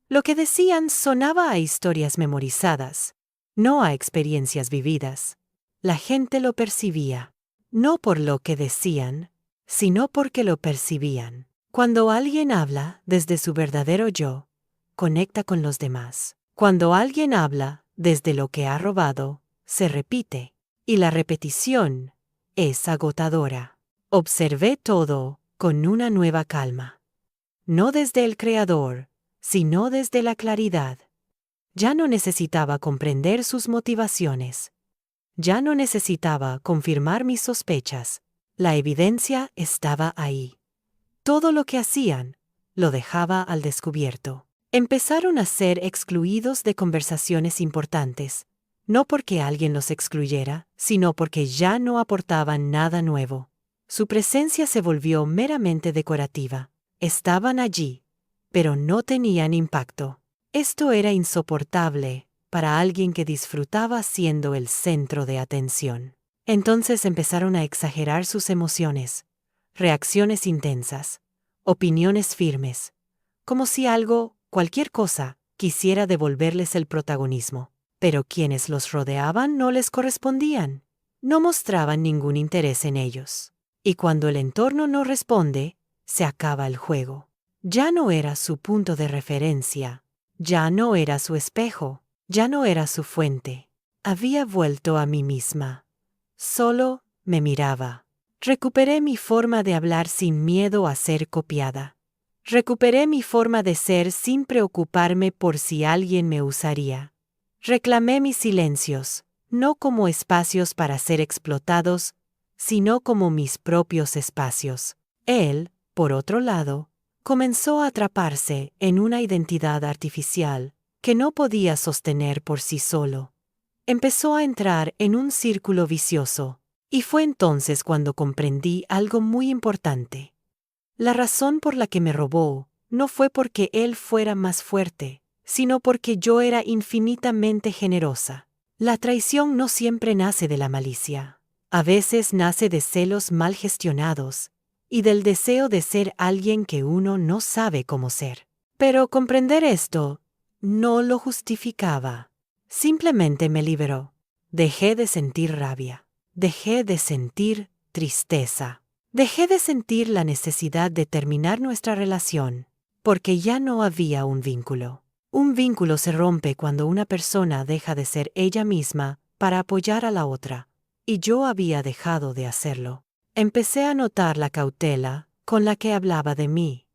Lo que decían sonaba a historias memorizadas, no a experiencias vividas. La gente lo percibía, no por lo que decían, sino porque lo percibían. Cuando alguien habla desde su verdadero yo, conecta con los demás. Cuando alguien habla desde lo que ha robado, se repite, y la repetición es agotadora. Observé todo con una nueva calma. No desde el Creador, sino desde la claridad. Ya no necesitaba comprender sus motivaciones. Ya no necesitaba confirmar mis sospechas. La evidencia estaba ahí. Todo lo que hacían, lo dejaba al descubierto. Empezaron a ser excluidos de conversaciones importantes, no porque alguien los excluyera, sino porque ya no aportaban nada nuevo. Su presencia se volvió meramente decorativa. Estaban allí, pero no tenían impacto. Esto era insoportable para alguien que disfrutaba siendo el centro de atención. Entonces empezaron a exagerar sus emociones, reacciones intensas, opiniones firmes, como si algo, cualquier cosa, quisiera devolverles el protagonismo. Pero quienes los rodeaban no les correspondían. No mostraban ningún interés en ellos. Y cuando el entorno no responde, se acaba el juego. Ya no era su punto de referencia. Ya no era su espejo. Ya no era su fuente. Había vuelto a mí misma. Solo me miraba. Recuperé mi forma de hablar sin miedo a ser copiada. Recuperé mi forma de ser sin preocuparme por si alguien me usaría. Reclamé mis silencios, no como espacios para ser explotados, sino como mis propios espacios. Él, por otro lado, comenzó a atraparse en una identidad artificial que no podía sostener por sí solo. Empezó a entrar en un círculo vicioso, y fue entonces cuando comprendí algo muy importante. La razón por la que me robó no fue porque él fuera más fuerte, sino porque yo era infinitamente generosa. La traición no siempre nace de la malicia. A veces nace de celos mal gestionados y del deseo de ser alguien que uno no sabe cómo ser. Pero comprender esto no lo justificaba. Simplemente me liberó. Dejé de sentir rabia. Dejé de sentir tristeza. Dejé de sentir la necesidad de terminar nuestra relación, porque ya no había un vínculo. Un vínculo se rompe cuando una persona deja de ser ella misma para apoyar a la otra, y yo había dejado de hacerlo. Empecé a notar la cautela con la que hablaba de mí.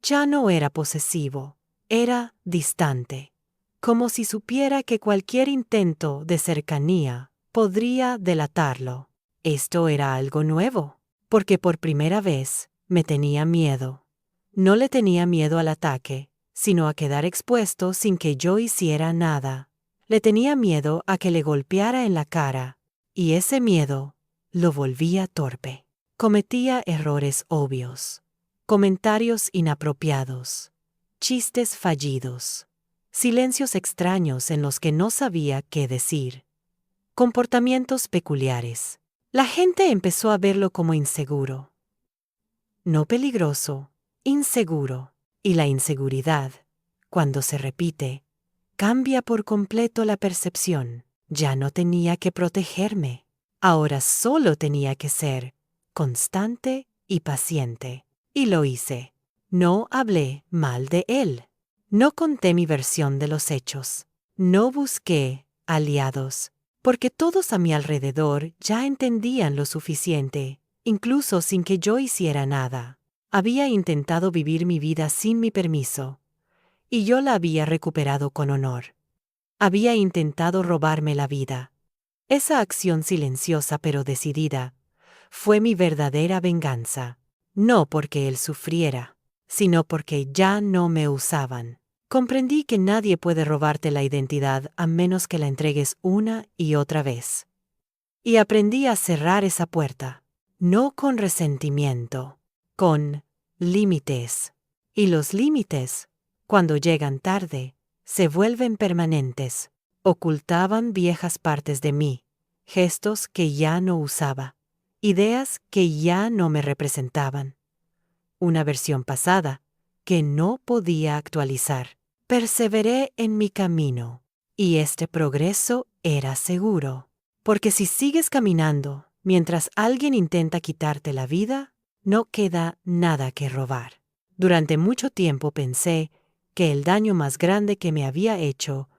Ya no era posesivo, era distante, como si supiera que cualquier intento de cercanía podría delatarlo. Esto era algo nuevo, porque por primera vez me tenía miedo. No le tenía miedo al ataque, sino a quedar expuesto sin que yo hiciera nada. Le tenía miedo a que le golpeara en la cara, y ese miedo lo volvía torpe. Cometía errores obvios, comentarios inapropiados, chistes fallidos, silencios extraños en los que no sabía qué decir, comportamientos peculiares. La gente empezó a verlo como inseguro. No peligroso, inseguro. Y la inseguridad, cuando se repite, cambia por completo la percepción. Ya no tenía que protegerme. Ahora solo tenía que ser constante y paciente. Y lo hice. No hablé mal de él. No conté mi versión de los hechos. No busqué aliados, porque todos a mi alrededor ya entendían lo suficiente, incluso sin que yo hiciera nada. Había intentado vivir mi vida sin mi permiso, y yo la había recuperado con honor. Había intentado robarme la vida. Esa acción silenciosa pero decidida fue mi verdadera venganza, no porque él sufriera, sino porque ya no me usaban. Comprendí que nadie puede robarte la identidad a menos que la entregues una y otra vez. Y aprendí a cerrar esa puerta, no con resentimiento, con límites. Y los límites, cuando llegan tarde, se vuelven permanentes. Ocultaban viejas partes de mí, gestos que ya no usaba, ideas que ya no me representaban. Una versión pasada que no podía actualizar. Perseveré en mi camino, y este progreso era seguro. Porque si sigues caminando mientras alguien intenta quitarte la vida, no queda nada que robar. Durante mucho tiempo pensé que el daño más grande que me había hecho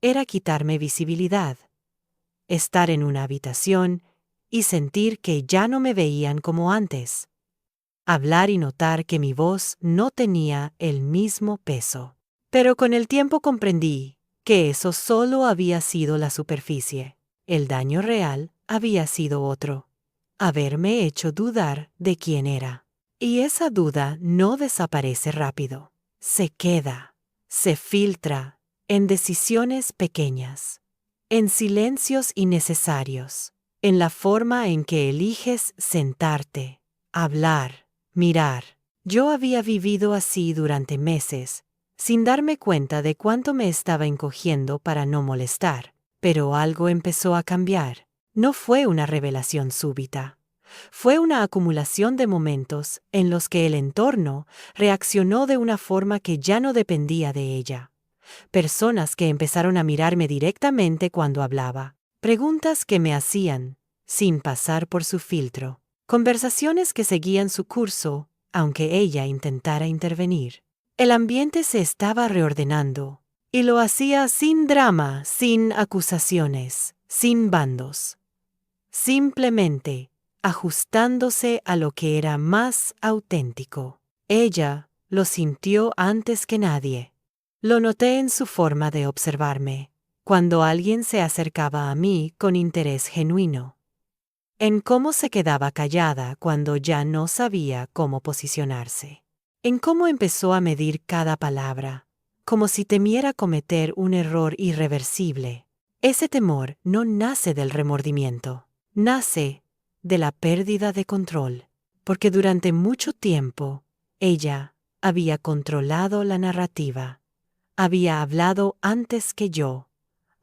era quitarme visibilidad. Estar en una habitación y sentir que ya no me veían como antes. Hablar y notar que mi voz no tenía el mismo peso. Pero con el tiempo comprendí que eso solo había sido la superficie. El daño real había sido otro. Haberme hecho dudar de quién era. Y esa duda no desaparece rápido. Se queda, se filtra en decisiones pequeñas, en silencios innecesarios, en la forma en que eliges sentarte, hablar, mirar. Yo había vivido así durante meses, sin darme cuenta de cuánto me estaba encogiendo para no molestar. Pero algo empezó a cambiar. No fue una revelación súbita. Fue una acumulación de momentos en los que el entorno reaccionó de una forma que ya no dependía de ella. Personas que empezaron a mirarme directamente cuando hablaba. Preguntas que me hacían, sin pasar por su filtro. Conversaciones que seguían su curso, aunque ella intentara intervenir. El ambiente se estaba reordenando, y lo hacía sin drama, sin acusaciones, sin bandos. Simplemente ajustándose a lo que era más auténtico. Ella lo sintió antes que nadie. Lo noté en su forma de observarme, cuando alguien se acercaba a mí con interés genuino. En cómo se quedaba callada cuando ya no sabía cómo posicionarse. En cómo empezó a medir cada palabra, como si temiera cometer un error irreversible. Ese temor no nace del remordimiento, nace de la pérdida de control, porque durante mucho tiempo ella había controlado la narrativa, había hablado antes que yo,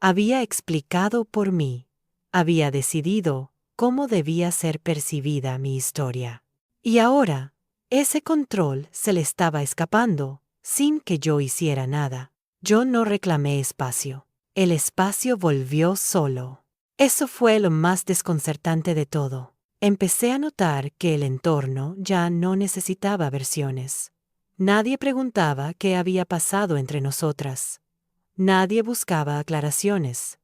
había explicado por mí, había decidido cómo debía ser percibida mi historia. Y ahora, ese control se le estaba escapando, sin que yo hiciera nada. Yo no reclamé espacio. El espacio volvió solo. Eso fue lo más desconcertante de todo. Empecé a notar que el entorno ya no necesitaba versiones. Nadie preguntaba qué había pasado entre nosotras. Nadie buscaba aclaraciones.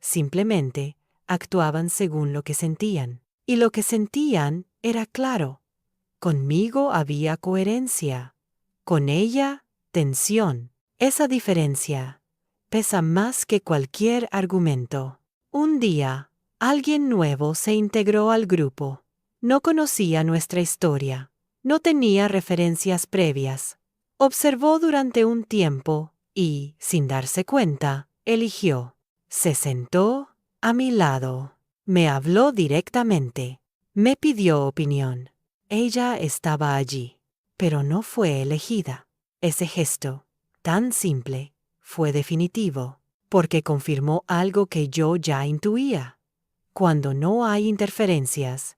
Simplemente actuaban según lo que sentían. Y lo que sentían era claro. Conmigo había coherencia. Con ella, tensión. Esa diferencia pesa más que cualquier argumento. Un día, alguien nuevo se integró al grupo. No conocía nuestra historia. No tenía referencias previas. Observó durante un tiempo y, sin darse cuenta, eligió. Se sentó a mi lado. Me habló directamente. Me pidió opinión. Ella estaba allí, pero no fue elegida. Ese gesto, tan simple, fue definitivo, porque confirmó algo que yo ya intuía. Cuando no hay interferencias,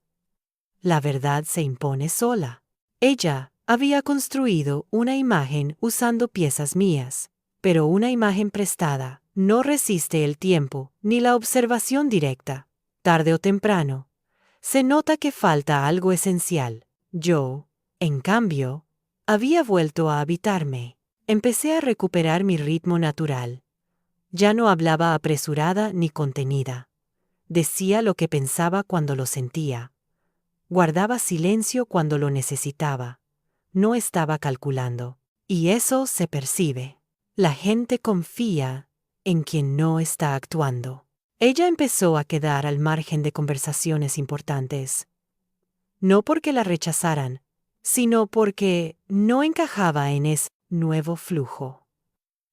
la verdad se impone sola. Ella había construido una imagen usando piezas mías, pero una imagen prestada no resiste el tiempo ni la observación directa. Tarde o temprano, se nota que falta algo esencial. Yo, en cambio, había vuelto a habitarme. Empecé a recuperar mi ritmo natural. Ya no hablaba apresurada ni contenida. Decía lo que pensaba cuando lo sentía. Guardaba silencio cuando lo necesitaba. no estaba calculando. Y eso se percibe. La gente confía en quien no está actuando. Ella empezó a quedar al margen de conversaciones importantes. No porque la rechazaran, sino porque no encajaba en ese nuevo flujo.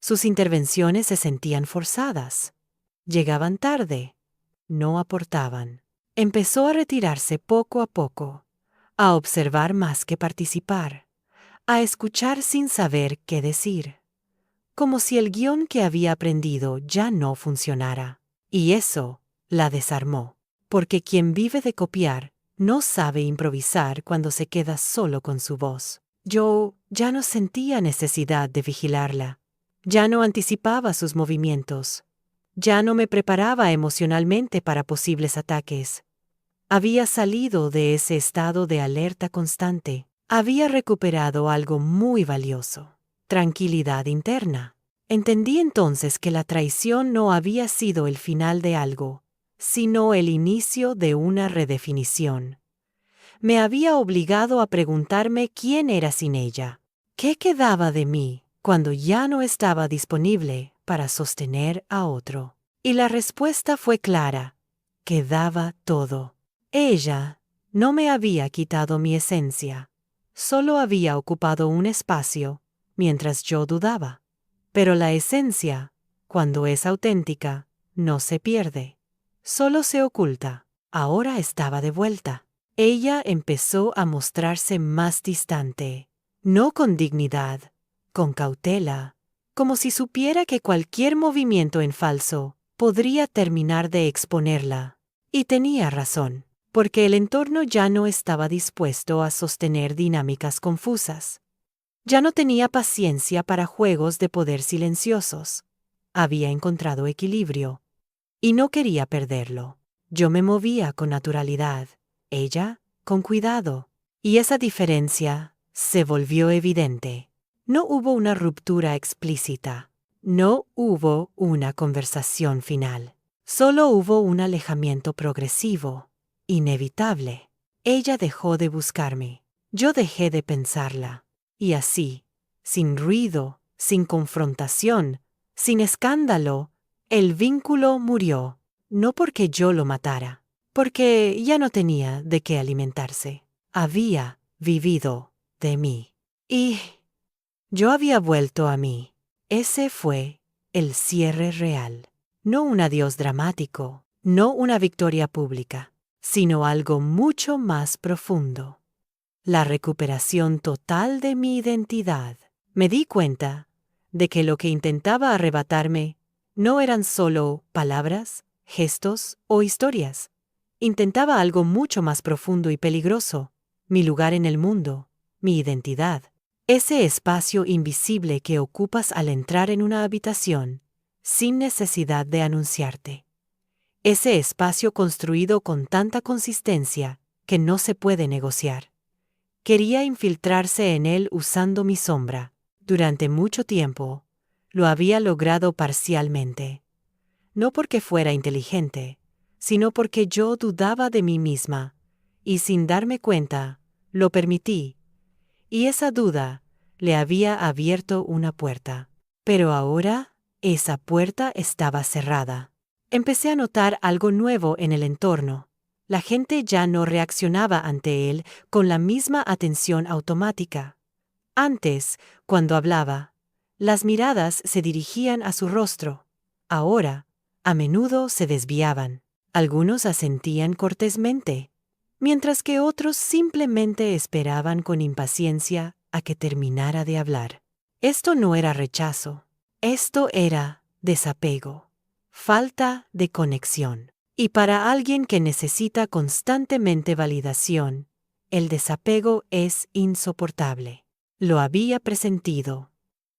Sus intervenciones se sentían forzadas. Llegaban tarde. No aportaban. Empezó a retirarse poco a poco, a observar más que participar, a escuchar sin saber qué decir, como si el guión que había aprendido ya no funcionara. Y eso la desarmó, porque quien vive de copiar no sabe improvisar cuando se queda solo con su voz. Yo ya no sentía necesidad de vigilarla, ya no anticipaba sus movimientos, ya no me preparaba emocionalmente para posibles ataques. Había salido de ese estado de alerta constante. Había recuperado algo muy valioso: tranquilidad interna. Entendí entonces que la traición no había sido el final de algo, sino el inicio de una redefinición. Me había obligado a preguntarme quién era sin ella. ¿Qué quedaba de mí cuando ya no estaba disponible para sostener a otro? Y la respuesta fue clara: quedaba todo. Ella no me había quitado mi esencia, solo había ocupado un espacio mientras yo dudaba. Pero la esencia, cuando es auténtica, no se pierde, solo se oculta. Ahora estaba de vuelta. Ella empezó a mostrarse más distante, no con dignidad, con cautela, como si supiera que cualquier movimiento en falso podría terminar de exponerla. Y tenía razón, porque el entorno ya no estaba dispuesto a sostener dinámicas confusas. Ya no tenía paciencia para juegos de poder silenciosos. Había encontrado equilibrio, y no quería perderlo. Yo me movía con naturalidad, ella con cuidado, y esa diferencia se volvió evidente. No hubo una ruptura explícita, no hubo una conversación final, solo hubo un alejamiento progresivo, inevitable. Ella dejó de buscarme, yo dejé de pensarla, y así, sin ruido, sin confrontación, sin escándalo, el vínculo murió, no porque yo lo matara, porque ya no tenía de qué alimentarse. Había vivido de mí. Y yo había vuelto a mí. Ese fue el cierre real. No un adiós dramático, no una victoria pública, sino algo mucho más profundo. La recuperación total de mi identidad. Me di cuenta de que lo que intentaba arrebatarme no eran solo palabras, gestos o historias. Intentaba algo mucho más profundo y peligroso: mi lugar en el mundo, mi identidad. Ese espacio invisible que ocupas al entrar en una habitación, sin necesidad de anunciarte. Ese espacio construido con tanta consistencia que no se puede negociar. Quería infiltrarse en él usando mi sombra. Durante mucho tiempo, lo había logrado parcialmente. No porque fuera inteligente, sino porque yo dudaba de mí misma, y sin darme cuenta, lo permití. Y esa duda le había abierto una puerta. Pero ahora, esa puerta estaba cerrada. Empecé a notar algo nuevo en el entorno. La gente ya no reaccionaba ante él con la misma atención automática. Antes, cuando hablaba, las miradas se dirigían a su rostro. Ahora, a menudo se desviaban. Algunos asentían cortésmente, mientras que otros simplemente esperaban con impaciencia a que terminara de hablar. Esto no era rechazo, esto era desapego, falta de conexión. Y para alguien que necesita constantemente validación, el desapego es insoportable. Lo había presentido.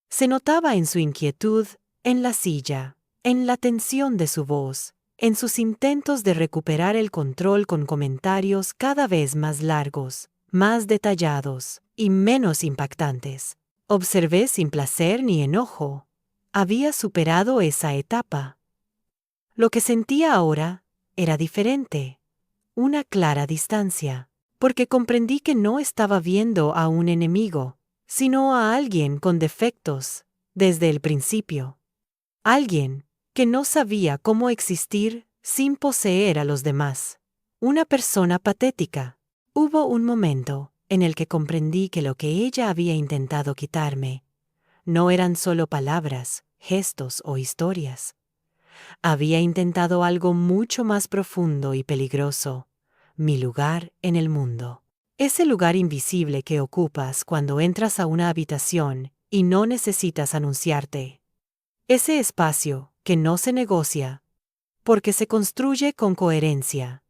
Se notaba en su inquietud, en la silla, en la tensión de su voz, en sus intentos de recuperar el control con comentarios cada vez más largos, más detallados y menos impactantes. Observé sin placer ni enojo. Había superado esa etapa. Lo que sentía ahora era diferente, una clara distancia. porque comprendí que no estaba viendo a un enemigo, sino a alguien con defectos, desde el principio. Alguien que no sabía cómo existir sin poseer a los demás. Una persona patética. Hubo un momento en el que comprendí que lo que ella había intentado quitarme no eran solo palabras, gestos o historias. Había intentado algo mucho más profundo y peligroso, mi lugar en el mundo. Ese lugar invisible que ocupas cuando entras a una habitación y no necesitas anunciarte. Ese espacio que no se negocia, porque se construye con coherencia.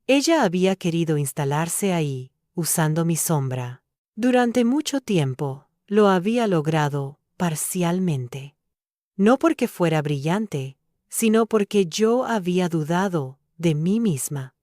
Ella había querido instalarse ahí, usando mi sombra. Durante mucho tiempo, lo había logrado parcialmente. No porque fuera brillante, sino porque yo había dudado de mí misma.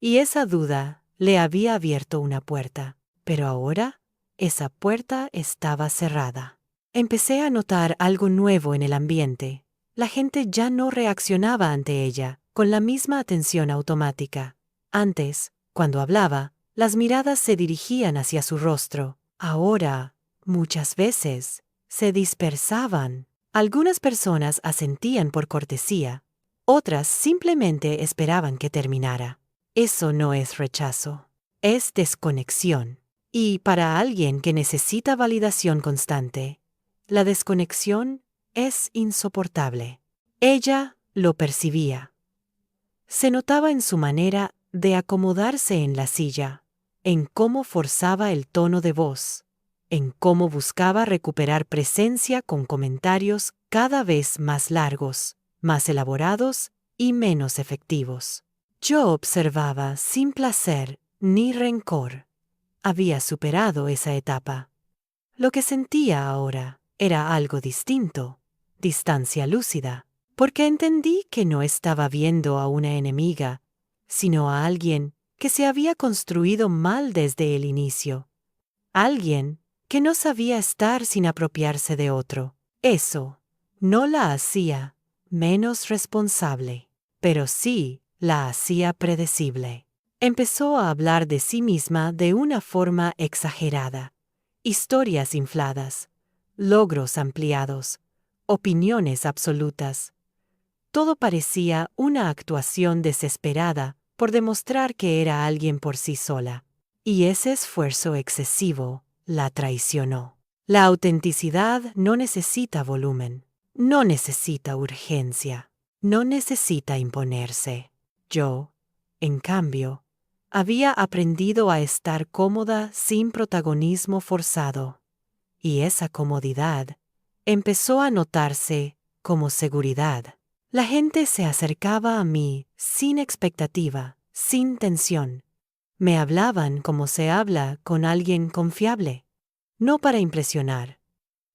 Y esa duda le había abierto una puerta. Pero ahora, esa puerta estaba cerrada. Empecé a notar algo nuevo en el ambiente. La gente ya no reaccionaba ante ella con la misma atención automática. Antes, cuando hablaba, las miradas se dirigían hacia su rostro. Ahora, muchas veces, se dispersaban. Algunas personas asentían por cortesía, otras simplemente esperaban que terminara. Eso no es rechazo, es desconexión. Y para alguien que necesita validación constante, la desconexión es insoportable. Ella lo percibía. Se notaba en su manera de acomodarse en la silla, en cómo forzaba el tono de voz, en cómo buscaba recuperar presencia con comentarios cada vez más largos, más elaborados y menos efectivos. Yo observaba sin placer ni rencor. Había superado esa etapa. Lo que sentía ahora era algo distinto, distancia lúcida, porque entendí que no estaba viendo a una enemiga, sino a alguien que se había construido mal desde el inicio. Alguien que no sabía estar sin apropiarse de otro. Eso no la hacía menos responsable, pero sí la hacía predecible. Empezó a hablar de sí misma de una forma exagerada. Historias infladas, logros ampliados, opiniones absolutas. Todo parecía una actuación desesperada por demostrar que era alguien por sí sola. Y ese esfuerzo excesivo la traicionó. La autenticidad no necesita volumen, no necesita urgencia, no necesita imponerse. Yo, en cambio, había aprendido a estar cómoda sin protagonismo forzado. Y esa comodidad empezó a notarse como seguridad. La gente se acercaba a mí sin expectativa, sin tensión. Me hablaban como se habla con alguien confiable. No para impresionar,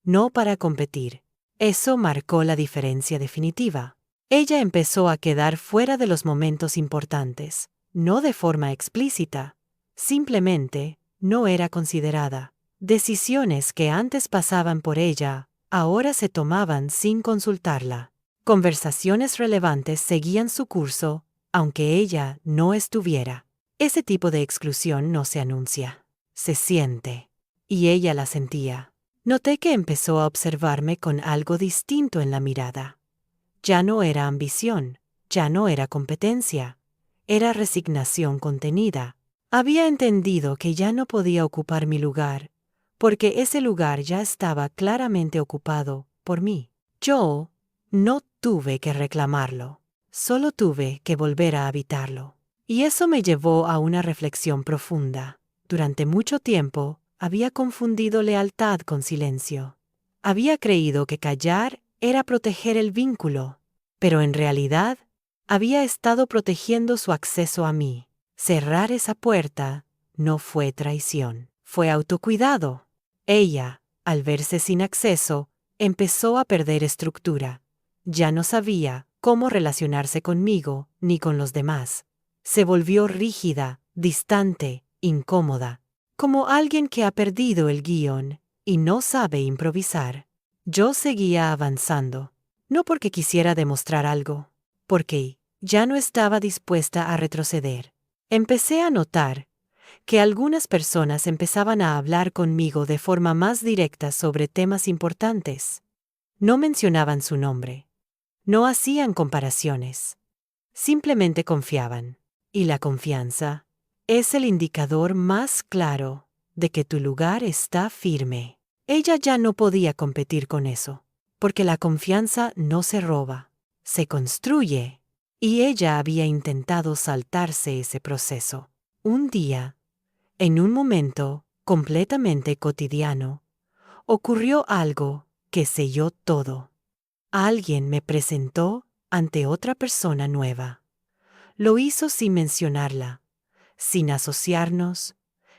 no para competir. Eso marcó la diferencia definitiva. Ella empezó a quedar fuera de los momentos importantes, no de forma explícita. Simplemente no era considerada. Decisiones que antes pasaban por ella, ahora se tomaban sin consultarla. Conversaciones relevantes seguían su curso, aunque ella no estuviera. Ese tipo de exclusión no se anuncia, se siente. Y ella la sentía. Noté que empezó a observarme con algo distinto en la mirada. Ya no era ambición, ya no era competencia, era resignación contenida. Había entendido que ya no podía ocupar mi lugar, porque ese lugar ya estaba claramente ocupado por mí. Yo no tuve que reclamarlo, solo tuve que volver a habitarlo. Y eso me llevó a una reflexión profunda. Durante mucho tiempo, había confundido lealtad con silencio. Había creído que callar era proteger el vínculo, pero en realidad había estado protegiendo su acceso a mí. Cerrar esa puerta no fue traición, fue autocuidado. Ella, al verse sin acceso, empezó a perder estructura. Ya no sabía cómo relacionarse conmigo ni con los demás. Se volvió rígida, distante, incómoda, como alguien que ha perdido el guión y no sabe improvisar. Yo seguía avanzando, no porque quisiera demostrar algo, porque ya no estaba dispuesta a retroceder. Empecé a notar que algunas personas empezaban a hablar conmigo de forma más directa sobre temas importantes. No mencionaban su nombre. No hacían comparaciones. Simplemente confiaban. Y la confianza es el indicador más claro de que tu lugar está firme. Ella ya no podía competir con eso, porque la confianza no se roba, se construye, y ella había intentado saltarse ese proceso. Un día, en un momento completamente cotidiano, ocurrió algo que selló todo. Alguien me presentó ante otra persona nueva. Lo hizo sin mencionarla, sin asociarnos,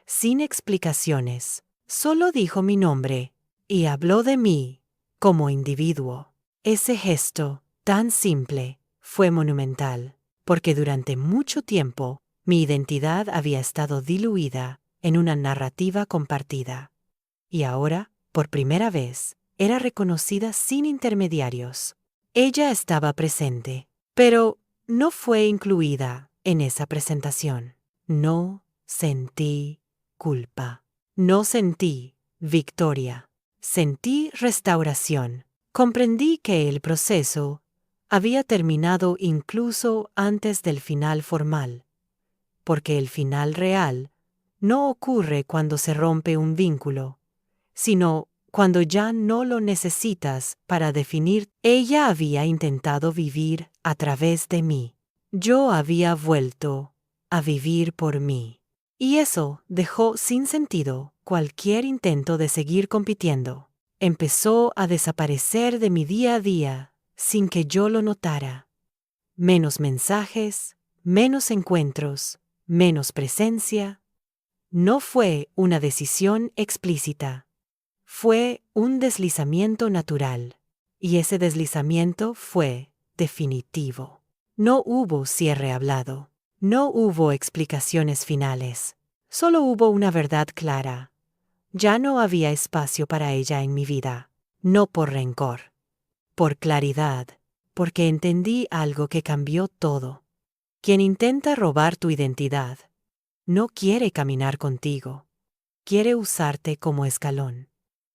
sin explicaciones. Solo dijo mi nombre y habló de mí como individuo. Ese gesto, tan simple, fue monumental, porque durante mucho tiempo mi identidad había estado diluida en una narrativa compartida. Y ahora, por primera vez, era reconocida sin intermediarios. Ella estaba presente, pero no fue incluida en esa presentación. No sentí culpa. No sentí victoria. Sentí restauración. Comprendí que el proceso había terminado incluso antes del final formal, porque el final real no ocurre cuando se rompe un vínculo, sino cuando ya no lo necesitas para definir. Ella había intentado vivir a través de mí. Yo había vuelto a vivir por mí. Y eso dejó sin sentido cualquier intento de seguir compitiendo. Empezó a desaparecer de mi día a día sin que yo lo notara. Menos mensajes, menos encuentros, menos presencia. No fue una decisión explícita. Fue un deslizamiento natural, y ese deslizamiento fue definitivo. No hubo cierre hablado, no hubo explicaciones finales, solo hubo una verdad clara. Ya no había espacio para ella en mi vida, no por rencor, por claridad, porque entendí algo que cambió todo. Quien intenta robar tu identidad no quiere caminar contigo, quiere usarte como escalón.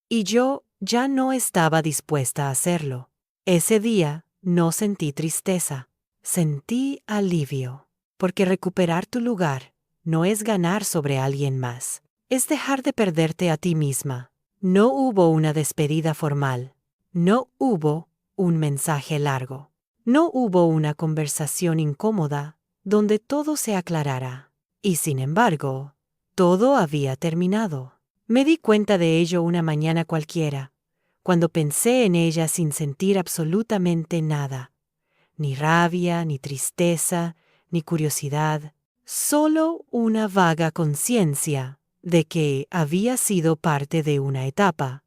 Y yo ya no estaba dispuesta a hacerlo. Ese día no sentí tristeza, sentí alivio, porque recuperar tu lugar no es ganar sobre alguien más, es dejar de perderte a ti misma. No hubo una despedida formal, no hubo un mensaje largo, no hubo una conversación incómoda donde todo se aclarara. Y sin embargo, todo había terminado. Me di cuenta de ello una mañana cualquiera, cuando pensé en ella sin sentir absolutamente nada, ni rabia, ni tristeza, ni curiosidad, solo una vaga conciencia de que había sido parte de una etapa,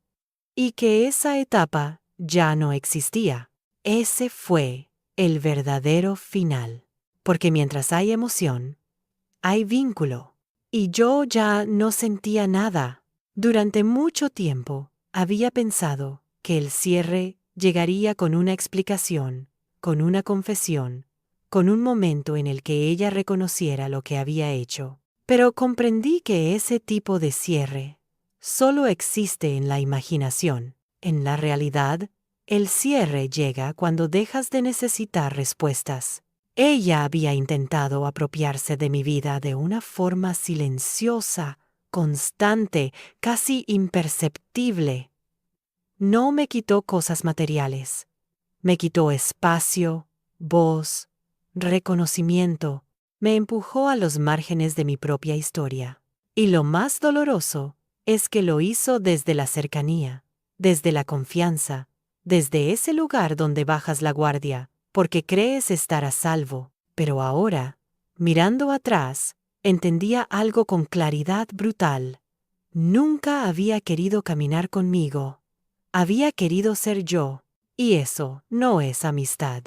y que esa etapa ya no existía. Ese fue el verdadero final, porque mientras hay emoción, hay vínculo, y yo ya no sentía nada. Durante mucho tiempo había pensado que el cierre llegaría con una explicación, con una confesión, con un momento en el que ella reconociera lo que había hecho. Pero comprendí que ese tipo de cierre solo existe en la imaginación. En la realidad, el cierre llega cuando dejas de necesitar respuestas. Ella había intentado apropiarse de mi vida de una forma silenciosa, constante, casi imperceptible. No me quitó cosas materiales. Me quitó espacio, voz, reconocimiento. Me empujó a los márgenes de mi propia historia. Y lo más doloroso es que lo hizo desde la cercanía, desde la confianza, desde ese lugar donde bajas la guardia, porque crees estar a salvo. Pero ahora, mirando atrás, entendía algo con claridad brutal. Nunca había querido caminar conmigo. Había querido ser yo, y eso no es amistad.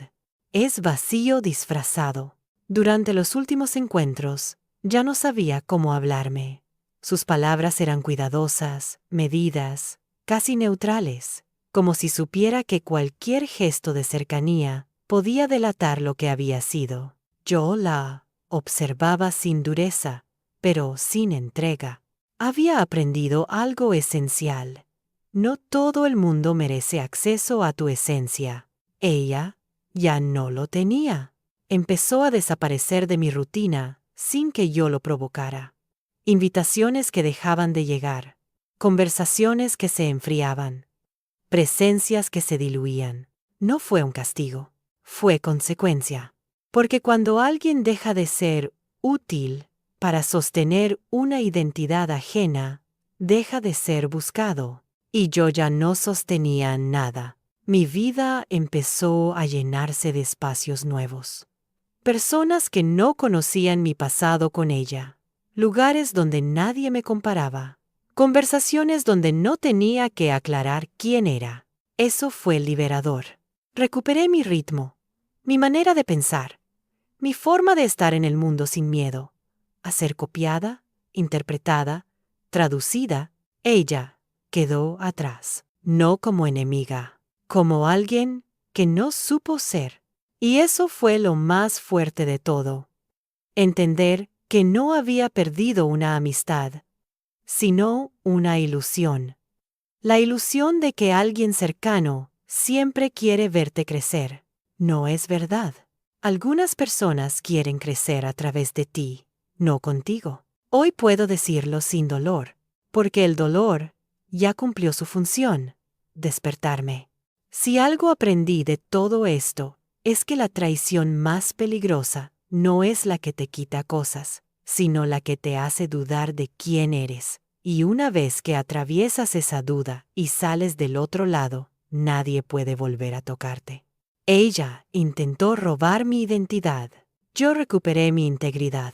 Es vacío disfrazado. Durante los últimos encuentros, ya no sabía cómo hablarme. Sus palabras eran cuidadosas, medidas, casi neutrales, como si supiera que cualquier gesto de cercanía podía delatar lo que había sido. Yo la observaba sin dureza, pero sin entrega. Había aprendido algo esencial. No todo el mundo merece acceso a tu esencia. Ella ya no lo tenía. Empezó a desaparecer de mi rutina sin que yo lo provocara. Invitaciones que dejaban de llegar, conversaciones que se enfriaban, presencias que se diluían. No fue un castigo, fue consecuencia. Porque cuando alguien deja de ser útil para sostener una identidad ajena, deja de ser buscado. Y yo ya no sostenía nada. Mi vida empezó a llenarse de espacios nuevos. Personas que no conocían mi pasado con ella. Lugares donde nadie me comparaba. Conversaciones donde no tenía que aclarar quién era. Eso fue liberador. Recuperé mi ritmo, mi manera de pensar, mi forma de estar en el mundo sin miedo. A ser copiada, interpretada, traducida, ella quedó atrás. No como enemiga, como alguien que no supo ser. Y eso fue lo más fuerte de todo. Entender que no había perdido una amistad, sino una ilusión. La ilusión de que alguien cercano siempre quiere verte crecer. No es verdad. Algunas personas quieren crecer a través de ti, no contigo. Hoy puedo decirlo sin dolor, porque el dolor ya cumplió su función, despertarme. Si algo aprendí de todo esto, es que la traición más peligrosa no es la que te quita cosas, sino la que te hace dudar de quién eres. Y una vez que atraviesas esa duda y sales del otro lado, nadie puede volver a tocarte. Ella intentó robar mi identidad. Yo recuperé mi integridad.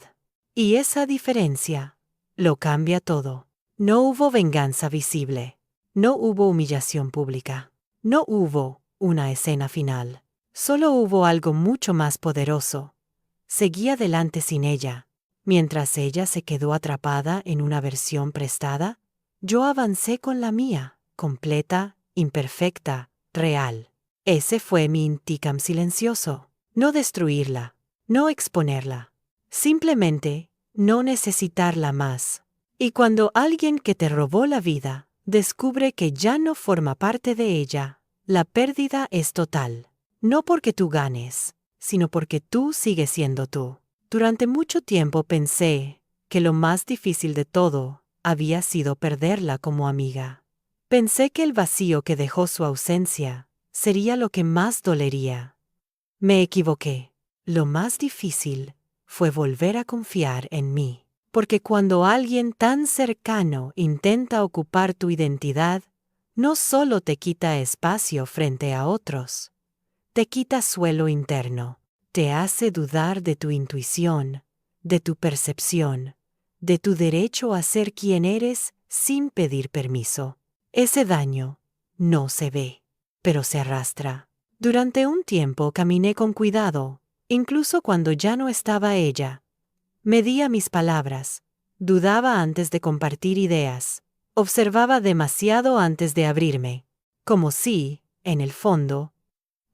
Y esa diferencia lo cambia todo. No hubo venganza visible. No hubo humillación pública. No hubo una escena final. Solo hubo algo mucho más poderoso. Seguí adelante sin ella. Mientras ella se quedó atrapada en una versión prestada, yo avancé con la mía, completa, imperfecta, real. Ese fue mi intikam silencioso. No destruirla, no exponerla. Simplemente no necesitarla más. Y cuando alguien que te robó la vida descubre que ya no forma parte de ella, la pérdida es total. No porque tú ganes, sino porque tú sigues siendo tú. Durante mucho tiempo pensé que lo más difícil de todo había sido perderla como amiga. Pensé que el vacío que dejó su ausencia sería lo que más dolería. Me equivoqué. Lo más difícil fue volver a confiar en mí. Porque cuando alguien tan cercano intenta ocupar tu identidad, no solo te quita espacio frente a otros, te quita suelo interno. Te hace dudar de tu intuición, de tu percepción, de tu derecho a ser quien eres sin pedir permiso. Ese daño no se ve, pero se arrastra. Durante un tiempo caminé con cuidado, incluso cuando ya no estaba ella. Medía mis palabras, dudaba antes de compartir ideas, observaba demasiado antes de abrirme, como si, en el fondo,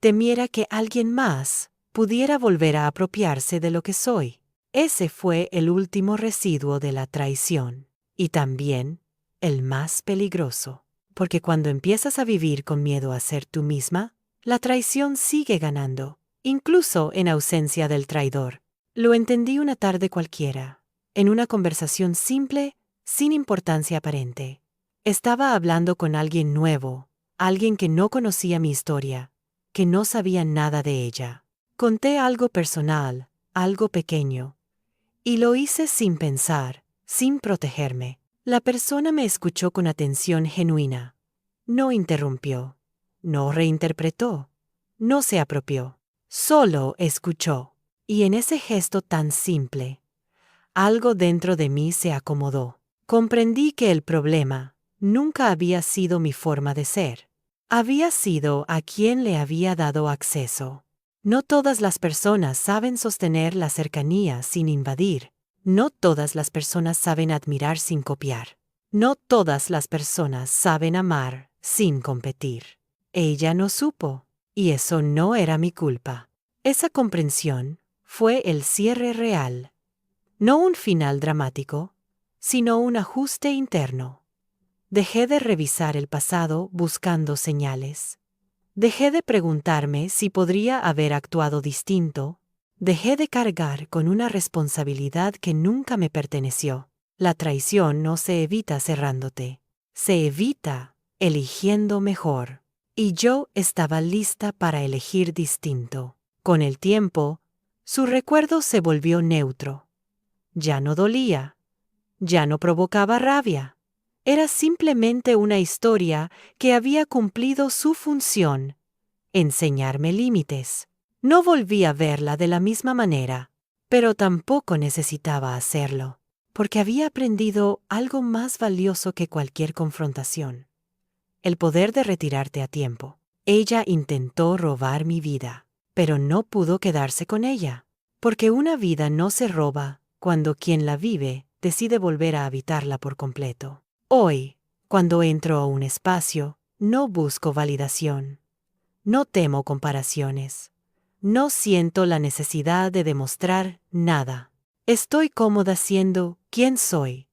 temiera que alguien más pudiera volver a apropiarse de lo que soy. Ese fue el último residuo de la traición, y también el más peligroso, porque cuando empiezas a vivir con miedo a ser tú misma, la traición sigue ganando, incluso en ausencia del traidor. Lo entendí una tarde cualquiera, en una conversación simple, sin importancia aparente. Estaba hablando con alguien nuevo, alguien que no conocía mi historia, que no sabía nada de ella. Conté algo personal, algo pequeño, y lo hice sin pensar, sin protegerme. La persona me escuchó con atención genuina. No interrumpió, no reinterpretó, no se apropió, solo escuchó. Y en ese gesto tan simple, algo dentro de mí se acomodó. Comprendí que el problema nunca había sido mi forma de ser. Había sido a quien le había dado acceso. No todas las personas saben sostener la cercanía sin invadir. No todas las personas saben admirar sin copiar. No todas las personas saben amar sin competir. Ella no supo, y eso no era mi culpa. Esa comprensión fue el cierre real. No un final dramático, sino un ajuste interno. Dejé de revisar el pasado buscando señales. Dejé de preguntarme si podría haber actuado distinto. Dejé de cargar con una responsabilidad que nunca me perteneció. La traición no se evita cerrándote. Se evita eligiendo mejor. Y yo estaba lista para elegir distinto. Con el tiempo, su recuerdo se volvió neutro. Ya no dolía. Ya no provocaba rabia. Era simplemente una historia que había cumplido su función: enseñarme límites. No volví a verla de la misma manera, pero tampoco necesitaba hacerlo, porque había aprendido algo más valioso que cualquier confrontación: el poder de retirarte a tiempo. Ella intentó robar mi vida, pero no pudo quedarse con ella, porque una vida no se roba cuando quien la vive decide volver a habitarla por completo. Hoy, cuando entro a un espacio, no busco validación. No temo comparaciones. No siento la necesidad de demostrar nada. Estoy cómoda siendo quien soy,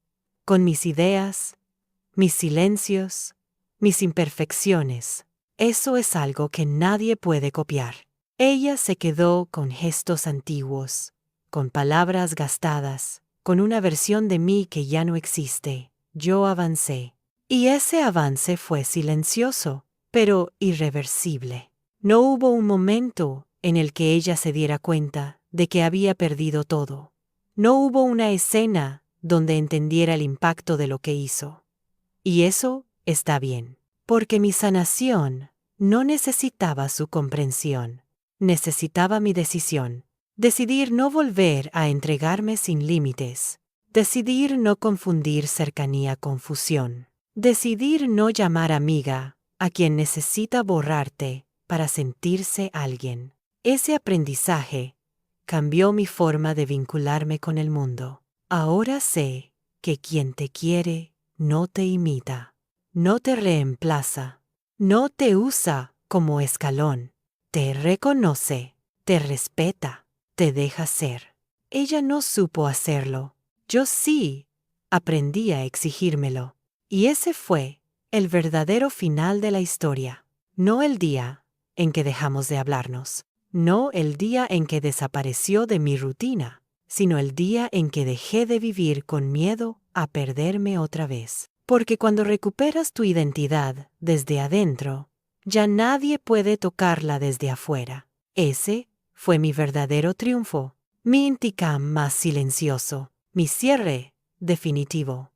con mis ideas, mis silencios, mis imperfecciones. Eso es algo que nadie puede copiar. Ella se quedó con gestos antiguos, con palabras gastadas, con una versión de mí que ya no existe. Yo avancé. Y ese avance fue silencioso, pero irreversible. No hubo un momento en el que ella se diera cuenta de que había perdido todo. No hubo una escena donde entendiera el impacto de lo que hizo. Y eso está bien, porque mi sanación no necesitaba su comprensión. Necesitaba mi decisión. Decidir no volver a entregarme sin límites. Decidir no confundir cercanía con fusión. Decidir no llamar amiga a quien necesita borrarte para sentirse alguien. Ese aprendizaje cambió mi forma de vincularme con el mundo. Ahora sé que quien te quiere no te imita, no te reemplaza, no te usa como escalón. Te reconoce, te respeta, te deja ser. Ella no supo hacerlo. Yo sí aprendí a exigírmelo. Y ese fue el verdadero final de la historia. No el día en que dejamos de hablarnos, no el día en que desapareció de mi rutina, sino el día en que dejé de vivir con miedo a perderme otra vez. Porque cuando recuperas tu identidad desde adentro, ya nadie puede tocarla desde afuera. Ese fue mi verdadero triunfo, mi intikam más silencioso, mi cierre definitivo.